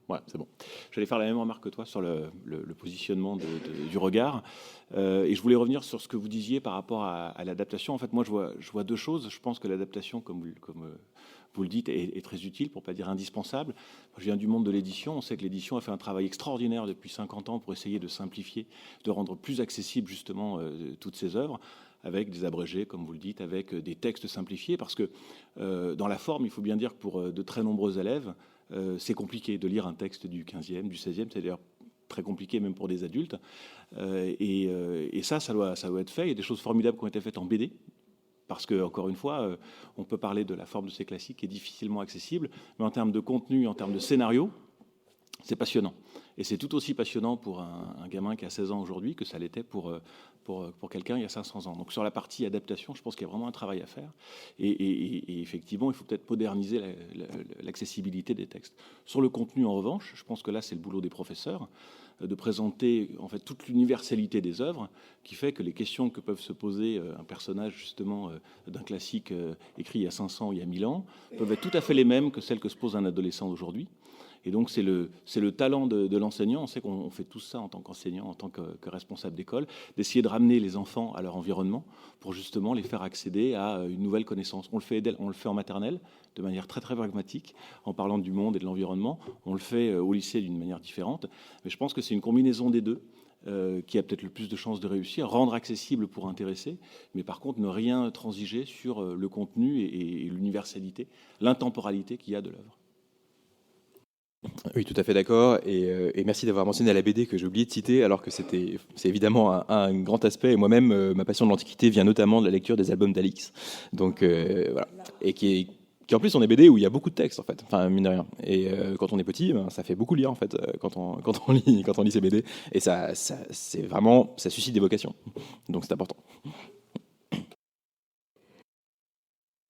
Voilà, c'est bon. J'allais faire la même remarque que toi sur le positionnement du regard. Et je voulais revenir sur ce que vous disiez par rapport à l'adaptation. En fait, moi, je vois deux choses. Je pense que l'adaptation, comme vous le dites, est très utile, pour ne pas dire indispensable. Je viens du monde de l'édition. On sait que l'édition a fait un travail extraordinaire depuis 50 ans pour essayer de simplifier, de rendre plus accessible justement toutes ces œuvres, avec des abrégés, comme vous le dites, avec des textes simplifiés. Parce que dans la forme, il faut bien dire que pour de très nombreux élèves, c'est compliqué de lire un texte du 15e, du 16e, c'est d'ailleurs très compliqué même pour des adultes. Et ça doit être fait. Il y a des choses formidables qui ont été faites en BD, parce que, encore une fois, on peut parler de la forme de ces classiques qui est difficilement accessible, mais en termes de contenu, en termes de scénario, c'est passionnant. Et c'est tout aussi passionnant pour un gamin qui a 16 ans aujourd'hui que ça l'était pour quelqu'un il y a 500 ans. Donc sur la partie adaptation, je pense qu'il y a vraiment un travail à faire. Et effectivement, il faut peut-être moderniser l'accessibilité des textes. Sur le contenu, en revanche, je pense que là, c'est le boulot des professeurs de présenter en fait toute l'universalité des œuvres, qui fait que les questions que peuvent se poser un personnage justement d'un classique écrit il y a 500 ou il y a 1000 ans peuvent être tout à fait les mêmes que celles que se pose un adolescent d'aujourd'hui. Et donc, c'est le talent de l'enseignant. On sait qu'on fait tout ça en tant qu'enseignant, en tant que responsable d'école, d'essayer de ramener les enfants à leur environnement pour justement les faire accéder à une nouvelle connaissance. On le fait en maternelle de manière très, très pragmatique, en parlant du monde et de l'environnement. On le fait au lycée d'une manière différente. Mais je pense que c'est une combinaison des deux qui a peut-être le plus de chances de réussir, rendre accessible pour intéresser, mais par contre ne rien transiger sur le contenu et l'universalité, l'intemporalité qu'il y a de l'œuvre. Oui, tout à fait d'accord. Et merci d'avoir mentionné la BD que j'ai oublié de citer, alors que c'est évidemment un grand aspect. Et moi-même, ma passion de l'Antiquité vient notamment de la lecture des albums d'Alix. Donc voilà. Et qui en plus sont des BD où il y a beaucoup de textes en fait. Enfin mine de rien. Et quand on est petit, ça fait beaucoup lire en fait quand on lit ces BD. Et ça suscite des vocations. Donc c'est important.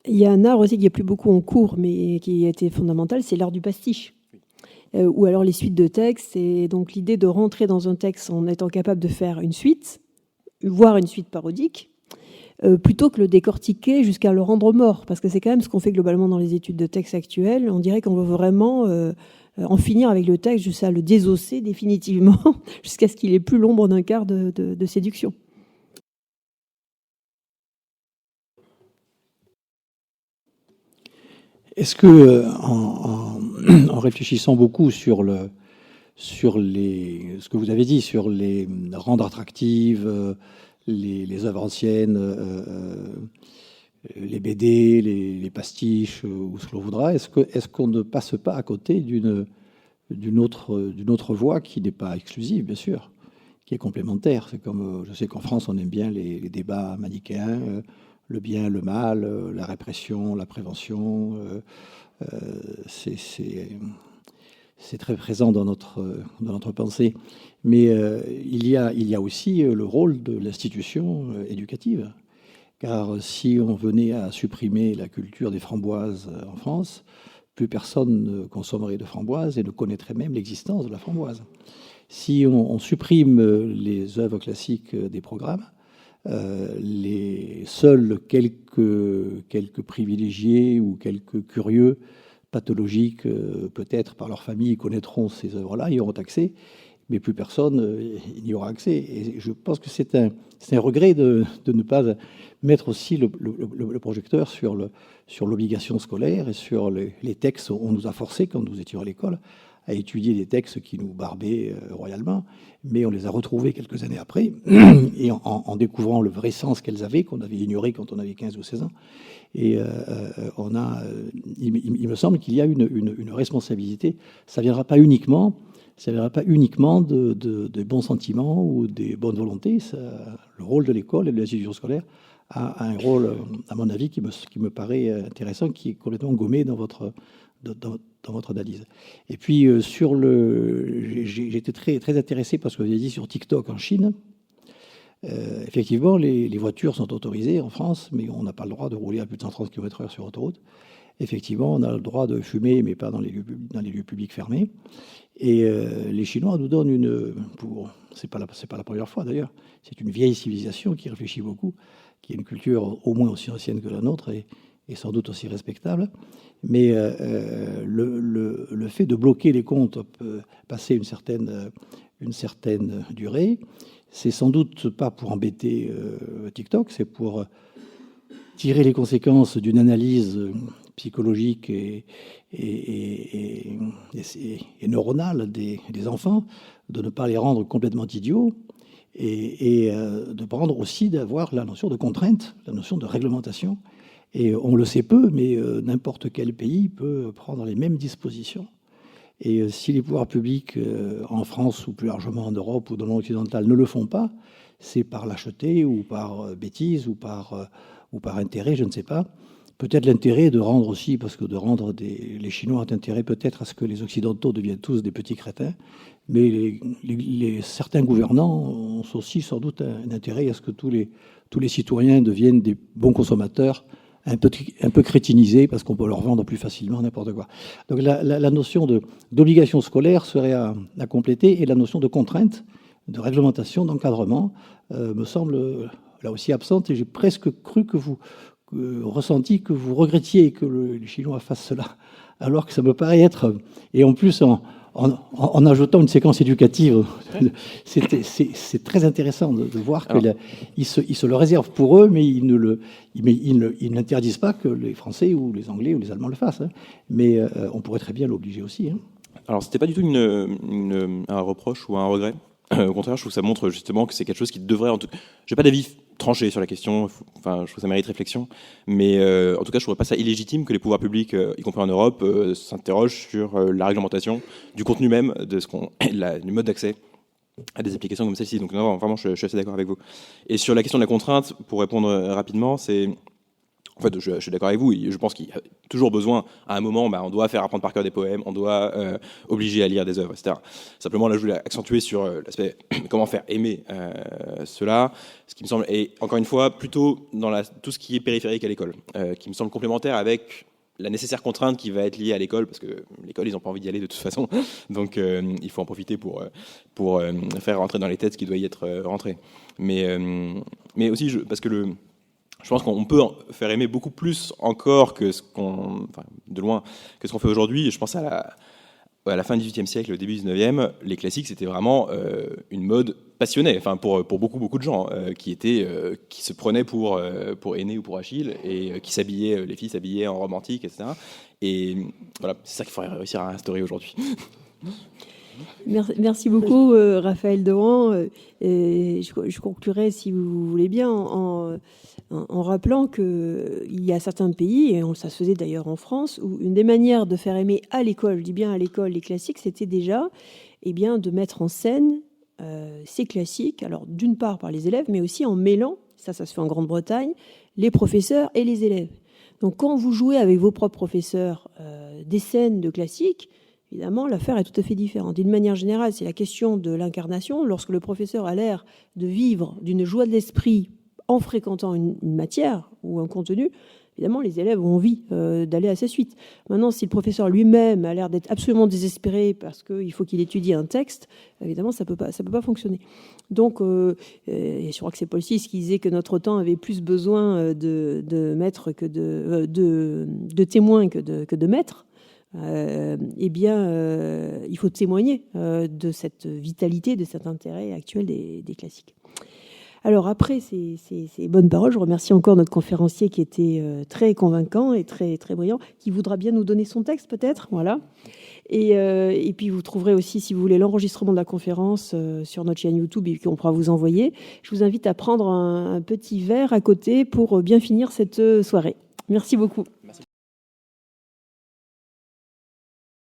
Il y a un art aussi qui n'est plus beaucoup en cours, mais qui a été fondamental, c'est l'art du pastiche. Ou alors les suites de textes. Et donc l'idée de rentrer dans un texte en étant capable de faire une suite, voire une suite parodique, plutôt que le décortiquer jusqu'à le rendre mort. Parce que c'est quand même ce qu'on fait globalement dans les études de texte actuelles. On dirait qu'on veut vraiment en finir avec le texte, jusqu'à le désosser définitivement, jusqu'à ce qu'il ait plus l'ombre d'un quart de séduction. Est-ce que, en réfléchissant beaucoup sur ce que vous avez dit, sur les rendre attractives, les œuvres anciennes, les BD, les pastiches, ou ce que l'on voudra, est-ce qu'on ne passe pas à côté d'une autre voie qui n'est pas exclusive, bien sûr, qui est complémentaire? C'est comme, je sais qu'en France, on aime bien les débats manichéens, le bien, le mal, la répression, la prévention, c'est très présent dans notre pensée. Mais il y a aussi le rôle de l'institution éducative. Car si on venait à supprimer la culture des framboises en France, plus personne ne consommerait de framboises et ne connaîtrait même l'existence de la framboise. Si on supprime les œuvres classiques des programmes, seuls quelques privilégiés ou quelques curieux pathologiques, peut-être par leur famille, connaîtront ces œuvres-là, y auront accès, mais plus personne n'y aura accès. Et je pense que c'est un regret de ne pas mettre aussi le projecteur sur l'obligation scolaire et sur les textes. On nous a forcés, quand nous étions à l'école, à étudier des textes qui nous barbaient royalement, mais on les a retrouvés quelques années après, et en découvrant le vrai sens qu'elles avaient, qu'on avait ignoré quand on avait 15 ou 16 ans. Et il me semble qu'il y a une responsabilité. Ça ne viendra pas uniquement de bons sentiments ou des bonnes volontés. Le rôle de l'école et de l'institution scolaire a un rôle, à mon avis, qui me paraît intéressant, qui est complètement gommé dans votre analyse. Et puis, j'étais très intéressé parce que vous avez dit sur TikTok en Chine. Effectivement, les voitures sont autorisées en France, mais on n'a pas le droit de rouler à plus de 130 km/h sur autoroute. Effectivement, on a le droit de fumer, mais pas dans les lieux publics fermés. Et les Chinois nous donnent c'est pas la première fois d'ailleurs, c'est une vieille civilisation qui réfléchit beaucoup, qui a une culture au moins aussi ancienne que la nôtre et sans doute aussi respectable. Mais le fait de bloquer les comptes passer une certaine durée, c'est sans doute pas pour embêter TikTok, c'est pour tirer les conséquences d'une analyse psychologique et neuronale des enfants, de ne pas les rendre complètement idiots et de prendre aussi d'avoir la notion de contrainte, la notion de réglementation. Et on le sait peu, mais n'importe quel pays peut prendre les mêmes dispositions. Et si les pouvoirs publics en France ou plus largement en Europe ou dans le monde occidental ne le font pas, c'est par lâcheté ou par bêtise ou par intérêt, je ne sais pas. Peut-être l'intérêt de rendre aussi, parce que les Chinois ont intérêt peut-être à ce que les Occidentaux deviennent tous des petits crétins, mais certains gouvernants ont aussi sans doute un intérêt à ce que tous les citoyens deviennent des bons consommateurs, un peu crétinisés, parce qu'on peut leur vendre plus facilement n'importe quoi. Donc la notion d'obligation scolaire serait à compléter, et la notion de contrainte, de réglementation, d'encadrement, me semble là aussi absente, et j'ai presque cru ressenti que vous regrettiez que les Chinois fassent cela, alors que ça me paraît être, et en plus en ajoutant une séquence éducative, c'est très intéressant de voir qu'ils se le réservent pour eux, mais ils n'interdisent pas que les Français ou les Anglais ou les Allemands le fassent. Hein. Mais on pourrait très bien l'obliger aussi. Hein. Alors, c'était pas du tout un reproche ou un regret. Au contraire, je trouve que ça montre justement que c'est quelque chose qui devrait... J'ai pas d'avis tranché sur la question, enfin, je trouve que ça mérite réflexion, mais en tout cas, je trouve pas ça illégitime que les pouvoirs publics, y compris en Europe, s'interrogent sur la réglementation du contenu même du mode d'accès à des applications comme celle-ci. Donc non, vraiment, je suis assez d'accord avec vous. Et sur la question de la contrainte, pour répondre rapidement, en fait, je suis d'accord avec vous. Je pense qu'il y a toujours besoin, à un moment, on doit faire apprendre par cœur des poèmes, on doit obliger à lire des œuvres, etc. Simplement, là, je voulais accentuer sur l'aspect comment faire aimer cela, ce qui me semble, et encore une fois, plutôt dans tout ce qui est périphérique à l'école, qui me semble complémentaire avec la nécessaire contrainte qui va être liée à l'école, parce que l'école, ils n'ont pas envie d'y aller de toute façon, donc il faut en profiter pour faire rentrer dans les têtes ce qui doit y être rentré. Mais aussi, parce que je pense qu'on peut faire aimer beaucoup plus encore que de loin, que ce qu'on fait aujourd'hui. Je pense à la fin du XVIIIe siècle, au début du XIXe, les classiques, c'était vraiment une mode passionnée, enfin pour beaucoup de gens qui se prenaient pour Énée ou pour Achille et les filles s'habillaient en robe antique, etc. Et voilà, c'est ça qu'il faudrait réussir à instaurer aujourd'hui. Merci beaucoup, Raphaël Dohan. Je conclurai, si vous voulez bien, en rappelant qu'il y a certains pays, et ça se faisait d'ailleurs en France, où une des manières de faire aimer à l'école, je dis bien à l'école, les classiques, c'était déjà de mettre en scène ces classiques, alors d'une part par les élèves, mais aussi en mêlant, ça se fait en Grande-Bretagne, les professeurs et les élèves. Donc quand vous jouez avec vos propres professeurs des scènes de classiques, évidemment, l'affaire est tout à fait différente. D'une manière générale, c'est la question de l'incarnation. Lorsque le professeur a l'air de vivre d'une joie de l'esprit en fréquentant une matière ou un contenu, évidemment, les élèves ont envie d'aller à sa suite. Maintenant, si le professeur lui-même a l'air d'être absolument désespéré parce qu'il faut qu'il étudie un texte, évidemment, ça peut pas fonctionner. Donc, et je crois que c'est Paul VI qui disait que notre temps avait plus besoin de maîtres que de témoins que de maîtres. eh bien, il faut témoigner de cette vitalité, de cet intérêt actuel des classiques. Alors après ces bonnes paroles, je remercie encore notre conférencier qui était très convaincant et très, très brillant, qui voudra bien nous donner son texte peut-être, voilà. Et puis vous trouverez aussi, si vous voulez, l'enregistrement de la conférence sur notre chaîne YouTube et qu'on pourra vous envoyer. Je vous invite à prendre un petit verre à côté pour bien finir cette soirée. Merci beaucoup. Merci.